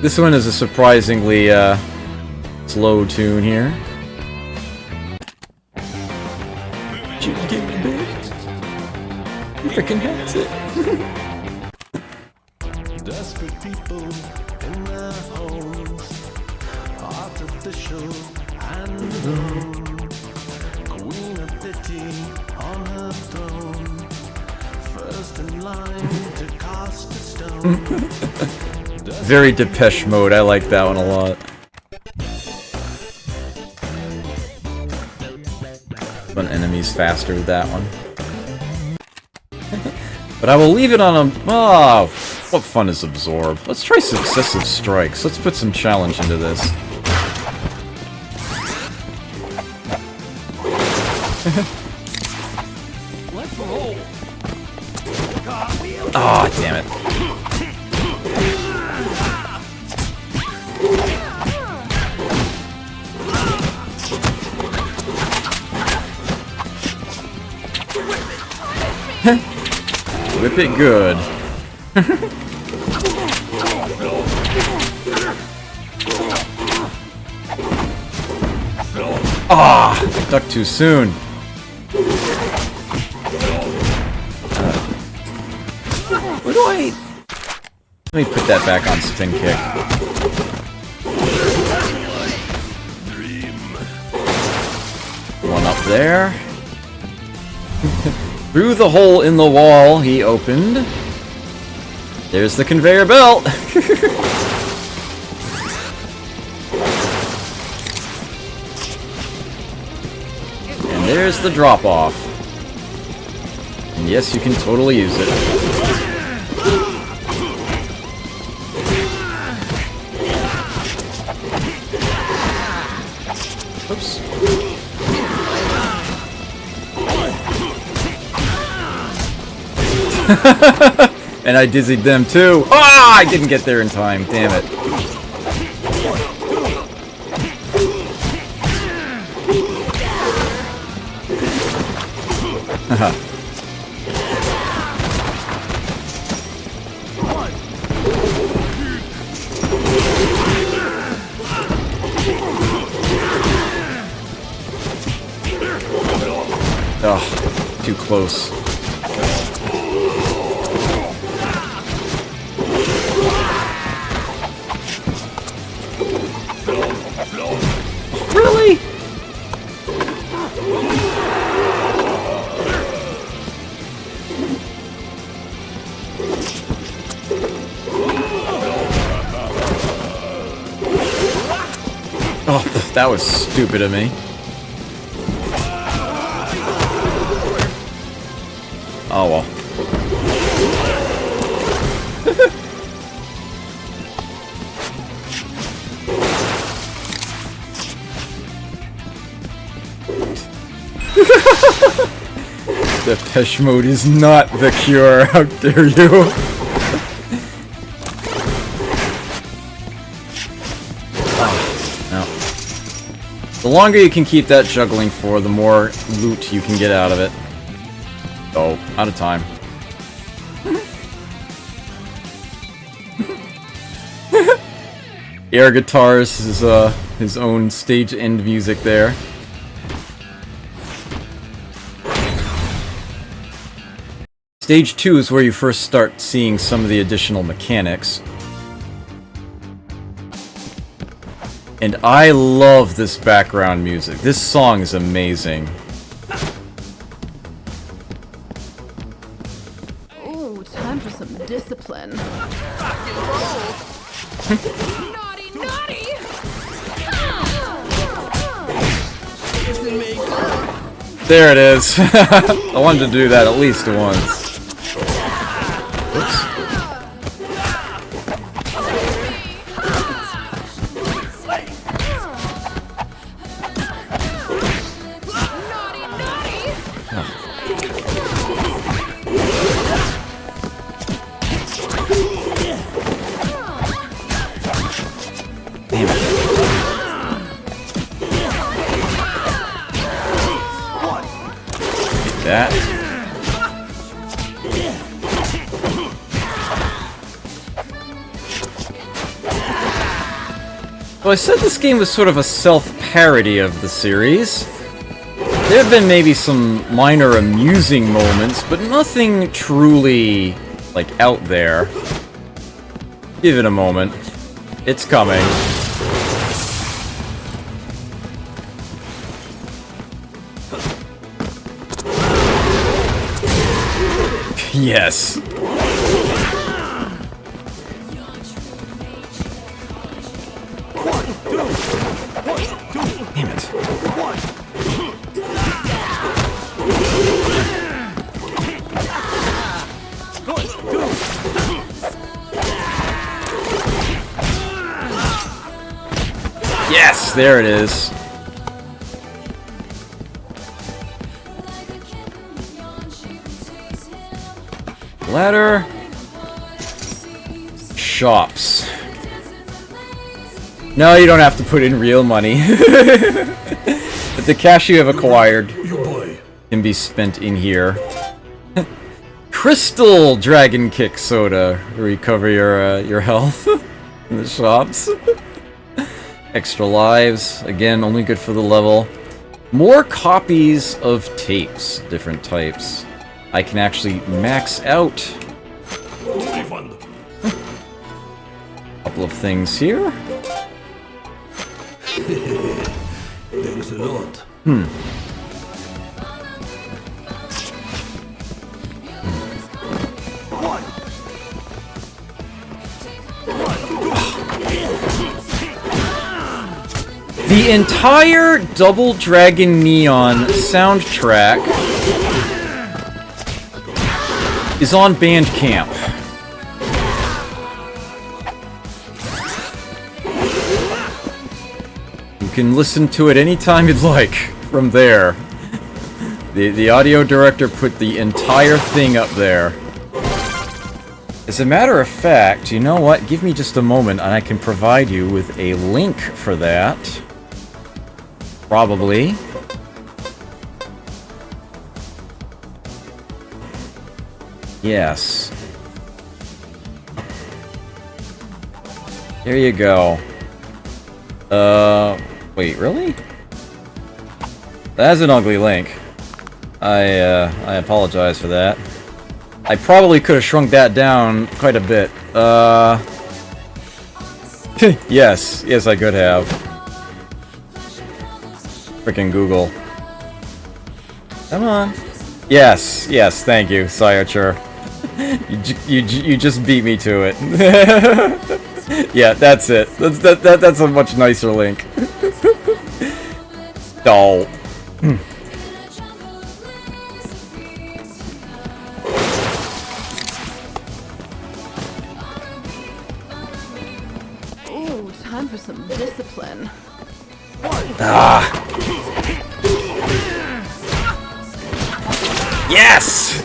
This one is a surprisingly slow tune here. Freaking hacks it. Desperate people in their homes, artificial and known. Queen of pity on her throne, first in line to cast a stone. Very Depeche Mode, I like that one a lot. Run enemies faster with that one. But I will leave it on a... Oh, what fun is Absorb? Let's try Successive Strikes. Let's put some challenge into this. Let's roll. Ah, damn it. Whip it good. Ah, duck too soon. Where do I... Let me put that back on spin kick. One up there. Through the hole in the wall he opened. There's the conveyor belt. And there's the drop off. And yes, you can totally use it. Oops. And I dizzied them too. Ah, I didn't get there in time. Damn it. Ugh, too close. Really? Oh, that was stupid of me. Oh well. Depeche Mode is not the cure, how dare you! Oh, no. The longer you can keep that juggling for, the more loot you can get out of it. Oh, out of time. Air guitars is his own stage end music there. Stage 2 is where you first start seeing some of the additional mechanics. And I love this background music. This song is amazing. Ooh, time for some discipline. Naughty, naughty! There it is. I wanted to do that at least once. Oops. That. Well, I said this game was sort of a self-parody of the series. There have been maybe some minor amusing moments, but nothing truly, like, out there. Give it a moment. It's coming. Yes. Damn it. Yes, there it is. Ladder. Shops. No, you don't have to put in real money. But the cash you have acquired can be spent in here. Crystal Dragon Kick Soda. Recover your health in the shops. Extra lives. Again, only good for the level. More copies of tapes. Different types. I can actually max out. Couple of things here. Thanks a lot. The entire Double Dragon Neon soundtrack is on Bandcamp. You can listen to it anytime you'd like from there. The audio director put the entire thing up there. As a matter of fact, you know what? Give me just a moment and I can provide you with a link for that. Probably. Yes. There you go. Wait, really? That's an ugly link. I apologize for that. I probably could have shrunk that down quite a bit. Yes, I could have. Frickin' Google. Come on. Yes, thank you, Sciature. You just beat me to it. Yeah, that's it. That's a much nicer link. Oh. Ooh, time for some discipline. Ah. Yes!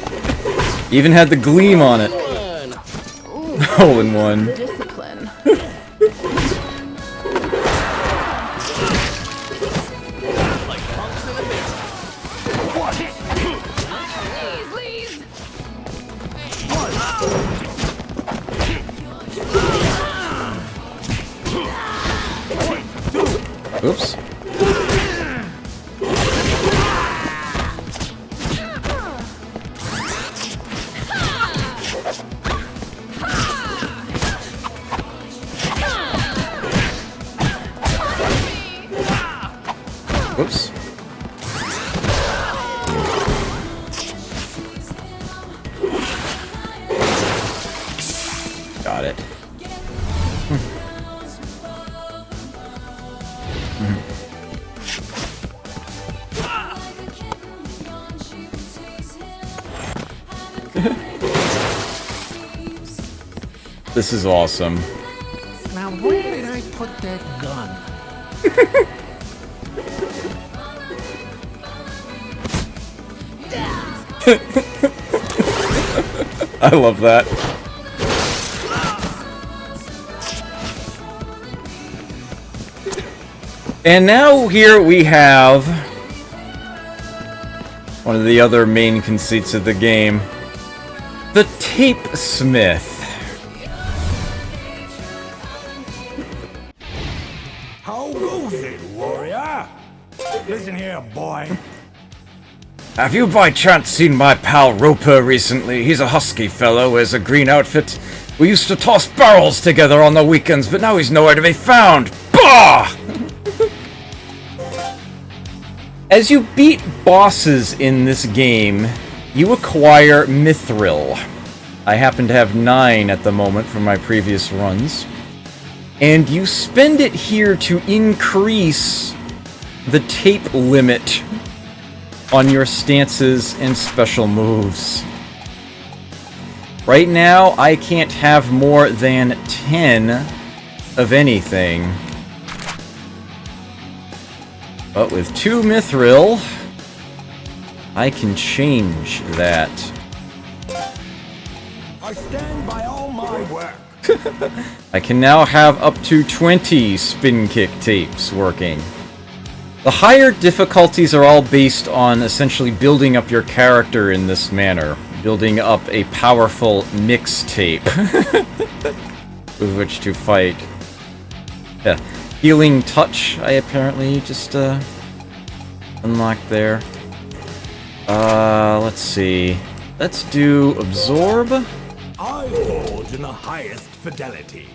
Even had the gleam on it. Ooh, Hole in one. discipline. Oops. Whoops. Got it. This is awesome. Now where did I put that gun? I love that. And now here we have one of the other main conceits of the game. The Tape Smith. How goes it, warrior? Listen here, boy. Have you by chance seen my pal Roper recently? He's a husky fellow, wears a green outfit. We used to toss barrels together on the weekends, but now he's nowhere to be found. Bah! As you beat bosses in this game, you acquire Mithril. I happen to have 9 at the moment from my previous runs. And you spend it here to increase the tape limit on your stances and special moves. Right now, I can't have more than 10 of anything. But with 2 Mithril, I can change that. I stand by all my work. I can now have up to 20 spin kick tapes working. The higher difficulties are all based on essentially building up your character in this manner. Building up a powerful mixtape with which to fight. Yeah. Healing Touch, I apparently just unlocked there. Let's see. Let's do Absorb. I forge in the highest fidelity.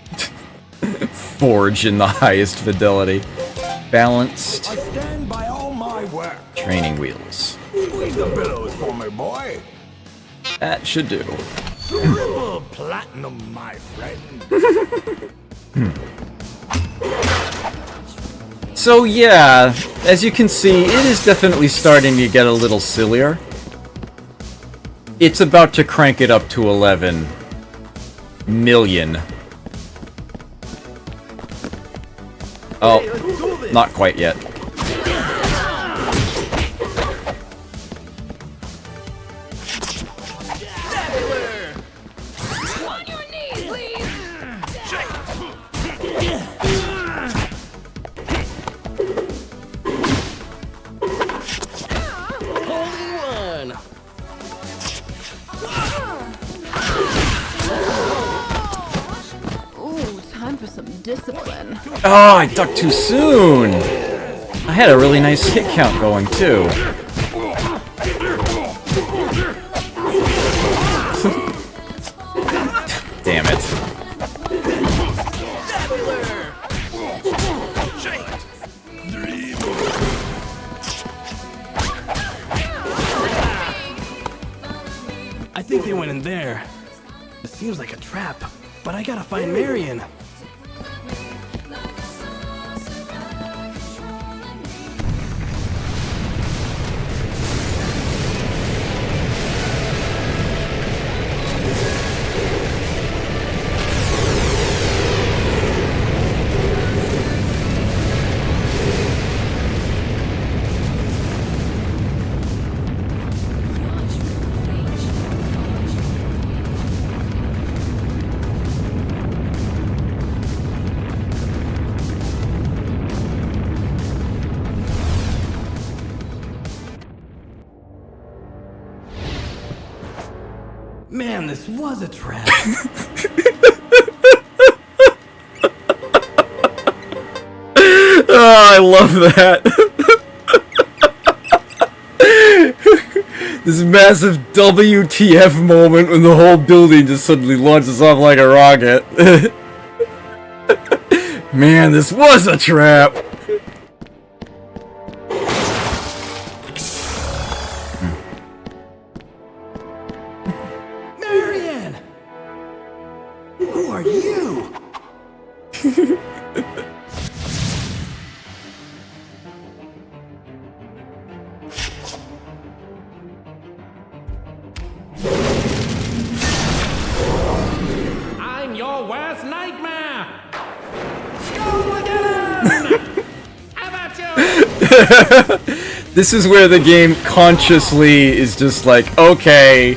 Forge in the highest fidelity. Balanced. I stand by all my work. Training Wheels. Squeeze the billows for me, boy. That should do. Triple platinum, my friend. So yeah, as you can see, it is definitely starting to get a little sillier. It's about to crank it up to 11 million. Oh, not quite yet. On your knees, please. Ooh, time for some discipline. Oh, I ducked too soon! I had a really nice hit count going, too. Damn it. I think they went in there. It seems like a trap, but I gotta find Marion. Man, this was a trap. Oh, I love that. This massive WTF moment when the whole building just suddenly launches off like a rocket. Man, this was a trap. I'm your worst nightmare! Skull again! How about you? This is where the game consciously is just like, okay,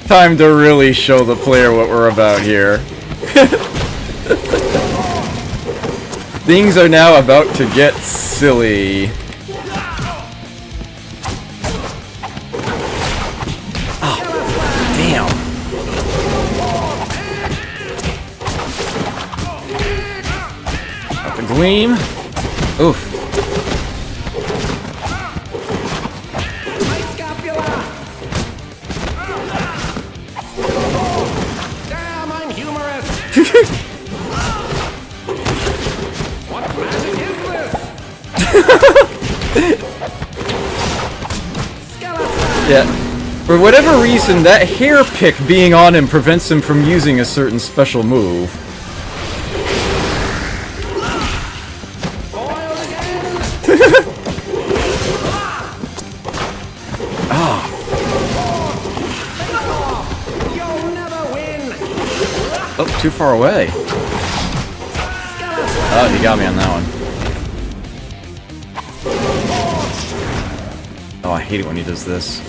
time to really show the player what we're about here. Things are now about to get silly. Oh, damn. Got the gleam. Oof. Damn, I'm humorous! What magic is this? Yeah. For whatever reason, that hair pick being on him prevents him from using a certain special move. You'll never win! Oh, too far away. Oh, he got me on that one. Oh, I hate it when he does this.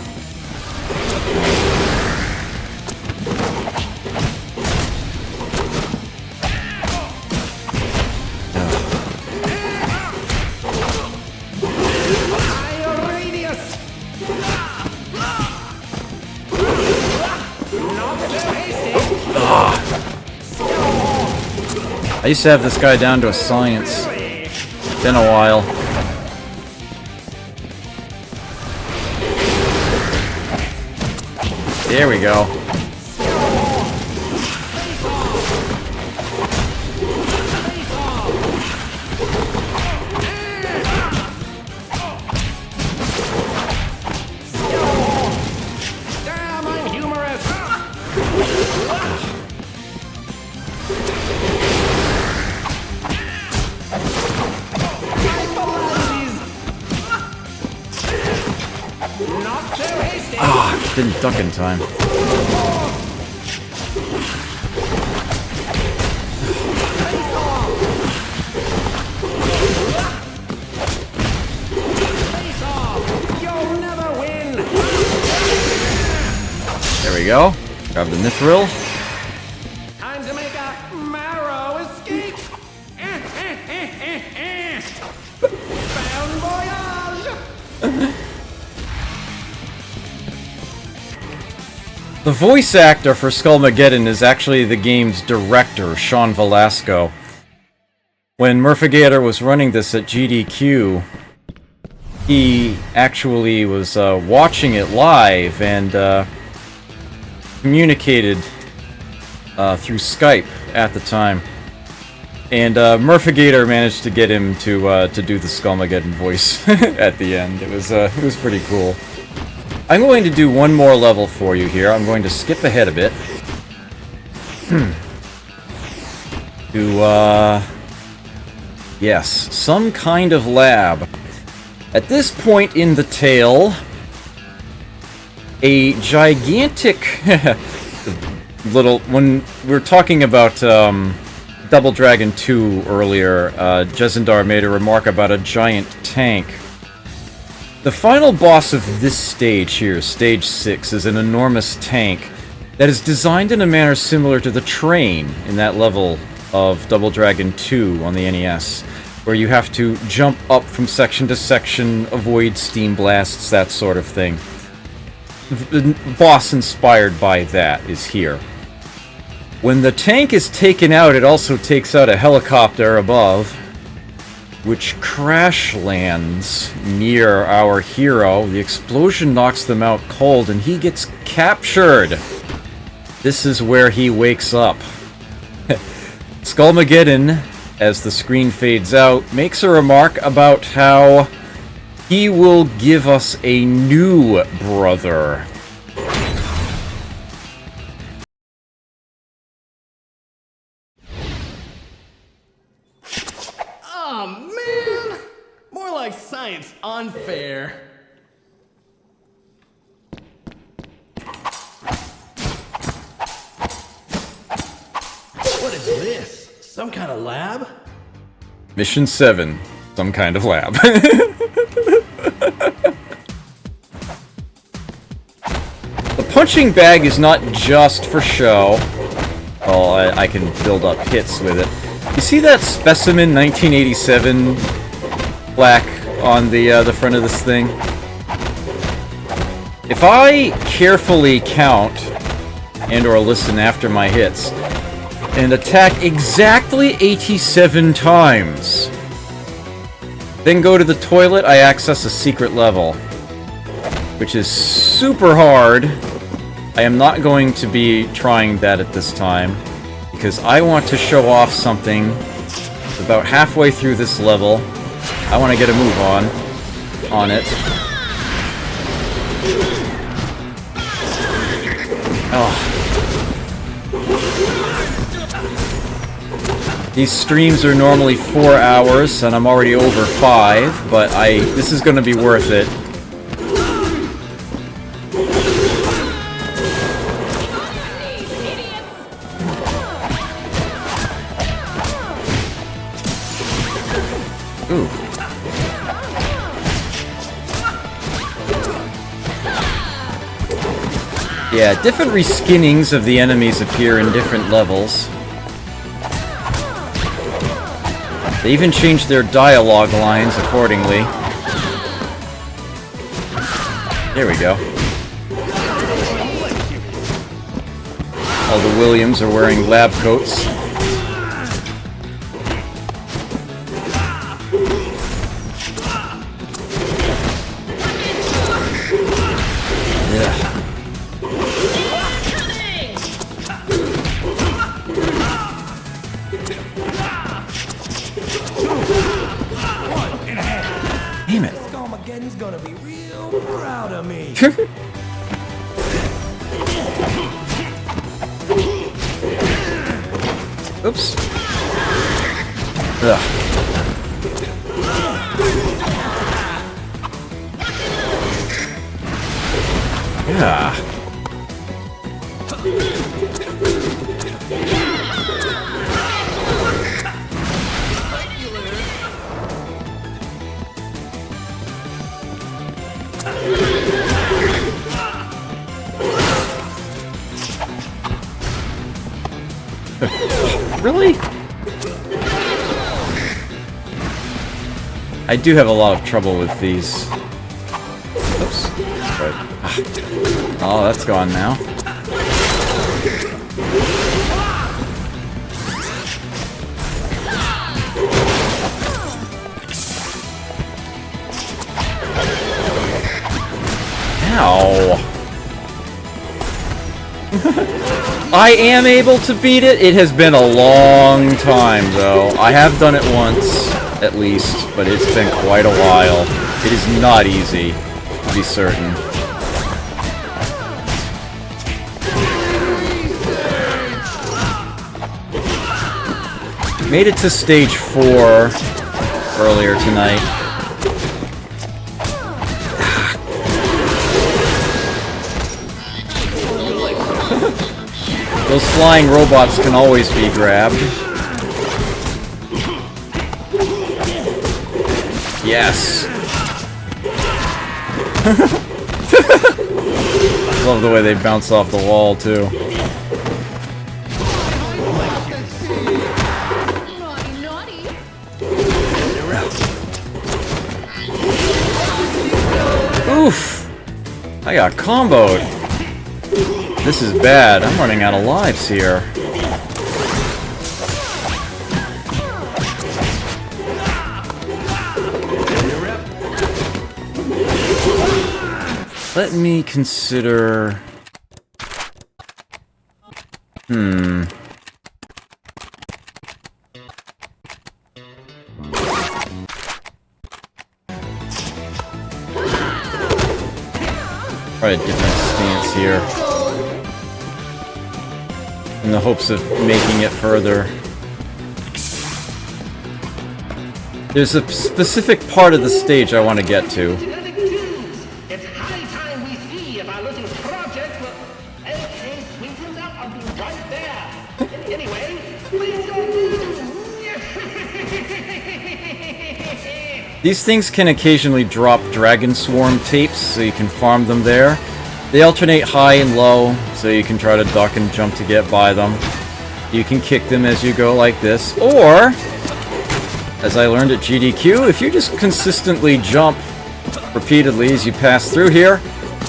I used to have this guy down to a science. Been a while. There we go. Damn, I'm humorous! Not so hasty! Ah, didn't duck in time. Face off! You'll never win! There we go. Grab the mithril. Time to make a marrow escape! Bon voyage! The voice actor for Skullmageddon is actually the game's director, Sean Velasco. When Murphigator was running this at GDQ, he actually was watching it live and communicated through Skype at the time. And Murphigator managed to get him to do the Skullmageddon voice at the end. It was pretty cool. I'm going to do one more level for you here. I'm going to skip ahead a bit. To, yes, some kind of lab. At this point in the tale, a gigantic when we were talking about Double Dragon 2 earlier, Jezendar made a remark about a giant tank. The final boss of this stage here, Stage 6, is an enormous tank that is designed in a manner similar to the train in that level of Double Dragon 2 on the NES, where you have to jump up from section to section, avoid steam blasts, that sort of thing. The boss inspired by that is here. When the tank is taken out, it also takes out a helicopter above, which crash lands near our hero. The explosion knocks them out cold, and he gets captured. This is where he wakes up. Skullmageddon, as the screen fades out, makes a remark about how he will give us a new brother. It's unfair. What is this? Some kind of lab? Mission 7. Some kind of lab. The punching bag is not just for show. Oh, I can build up hits with it. You see that Specimen 1987 plaque on the front of this thing? If I carefully count and/or listen after my hits and attack exactly 87 times, then go to the toilet, I access a secret level, which is super hard. I am not going to be trying that at this time, because I want to show off something about halfway through this level. I want to get a move on it. Oh. These streams are normally 4 hours, and I'm already over 5, but this is going to be worth it. Ooh. Yeah, different reskinnings of the enemies appear in different levels. They even changed their dialogue lines accordingly. There we go. All the Williams are wearing lab coats. Damn it. Armageddon's gonna be real proud of me. Oops. Ugh. Yeah. Really? I do have a lot of trouble with these. Oops. Right. Oh, that's gone now. Ow. I am able to beat it. It has been a long time, though. I have done it once, at least, but it's been quite a while. It is not easy, to be certain. Made it to stage 4 earlier tonight. Those flying robots can always be grabbed. Yes! Love the way they bounce off the wall, too. Naughty, naughty. Oof! I got comboed. This is bad. I'm running out of lives here. Let me consider... Try a different stance here. In the hopes of making it further. There's a specific part of the stage I want to get to. It's high time we see if our little project will... Okay, sweetens up, I'll be right there. Anyway, please go... These things can occasionally drop Dragon Swarm tapes, so you can farm them there. They alternate high and low, so you can try to duck and jump to get by them. You can kick them as you go like this, or, as I learned at GDQ, if you just consistently jump repeatedly as you pass through here,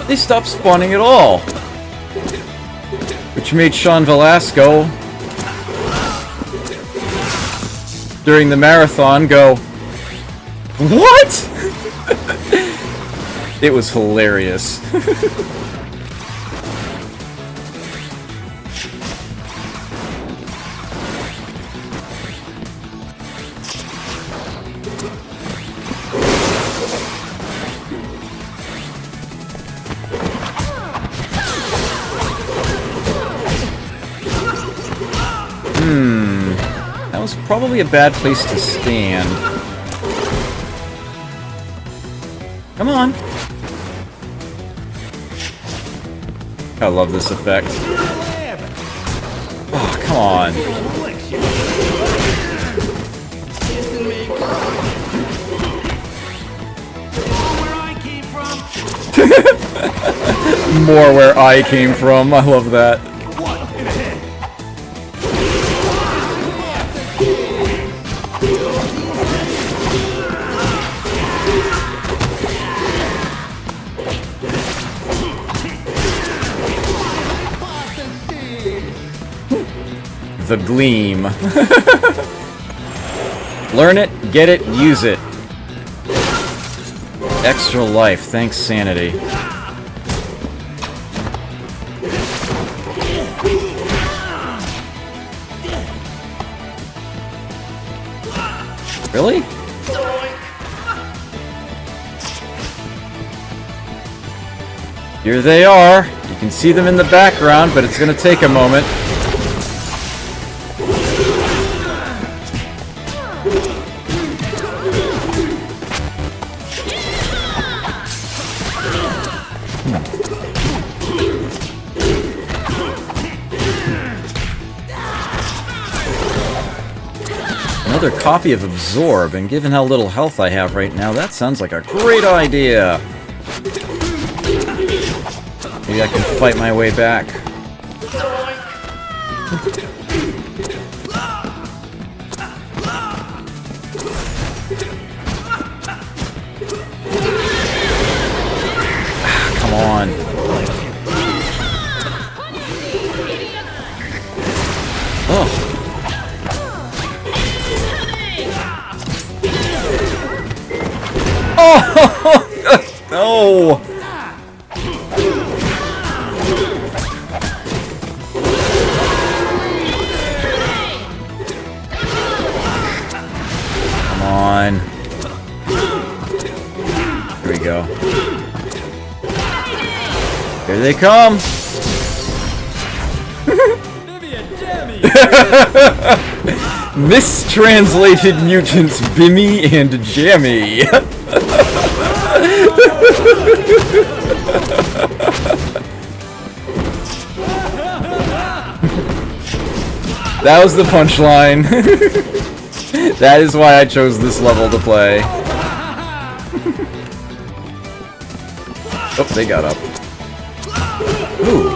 they stop spawning at all. Which made Sean Velasco, during the marathon, go, "What?" It was hilarious. That was probably a bad place to stand. Come on. I love this effect. Oh, come on. More where I came from. I love that. The Gleam. Learn it, get it, use it. Extra life, thanks Sanity. Really? Here they are. You can see them in the background, but it's gonna take a moment. Another copy of Absorb, and given how little health I have right now, that sounds like a great idea. Maybe I can fight my way back. Come on. Oh. Oh no! Come on. Here we go. Here they come. Mistranslated mutants Bimmy and Jammy. That was the punchline. That is why I chose this level to play. Oh, they got up. Ooh.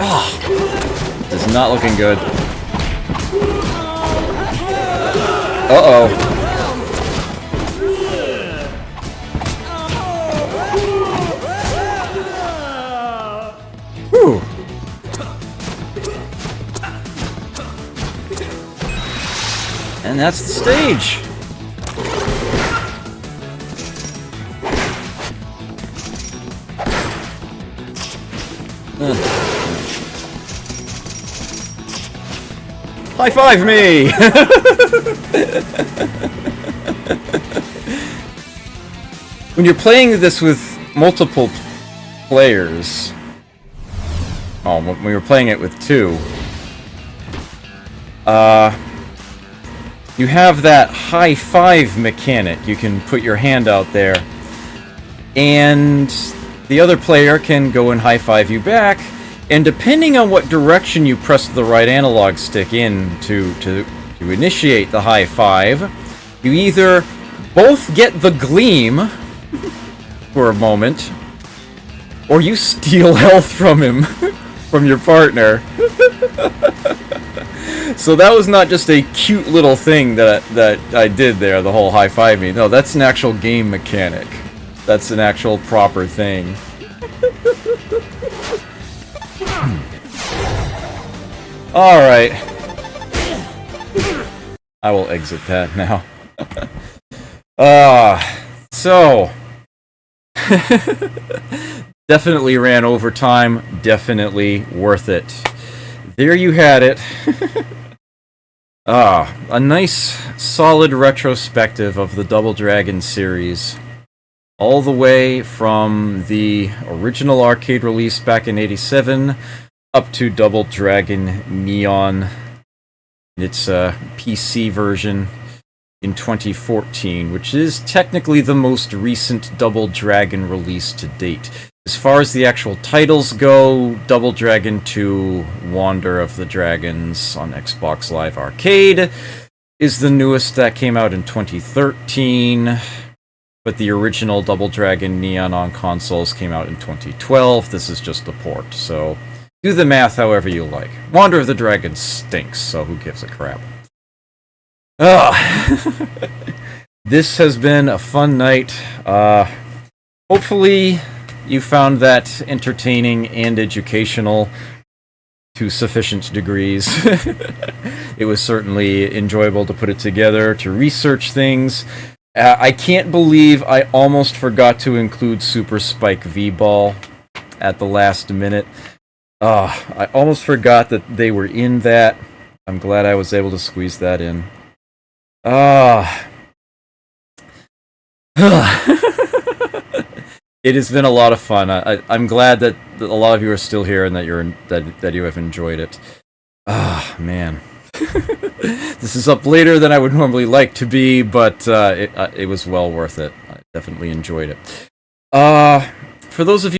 Oh, this is not looking good. Uh-oh. Whew. And that's the stage. High five me! When you're playing this with multiple players, home, when we were playing it with 2, you have that high five mechanic. You can put your hand out there, and the other player can go and high five you back, and depending on what direction you press the right analog stick in to initiate the high five, you either both get the gleam for a moment, or you steal health from him, from your partner. So that was not just a cute little thing that I did there, the whole high five me. No, that's an actual game mechanic. That's an actual proper thing. Alright. I will exit that now. So... definitely ran over time. Definitely worth it. There you had it. A nice, solid retrospective of the Double Dragon series. All the way from the original arcade release back in '87 up to Double Dragon Neon, its PC version in 2014, which is technically the most recent Double Dragon release to date. As far as the actual titles go, Double Dragon 2 Wander of the Dragons on Xbox Live Arcade is the newest. That came out in 2013, but the original Double Dragon Neon on consoles came out in 2012. This is just a port, so do the math however you like. Wander of the Dragons stinks, so who gives a crap? This has been a fun night. Hopefully you found that entertaining and educational to sufficient degrees. It was certainly enjoyable to put it together, to research things. I can't believe I almost forgot to include Super Spike V-Ball at the last minute. I almost forgot that they were in that. I'm glad I was able to squeeze that in. It has been a lot of fun. I'm glad that a lot of you are still here and that you have enjoyed it. Man. This is up later than I would normally like to be, but it was well worth it. I definitely enjoyed it. For those of you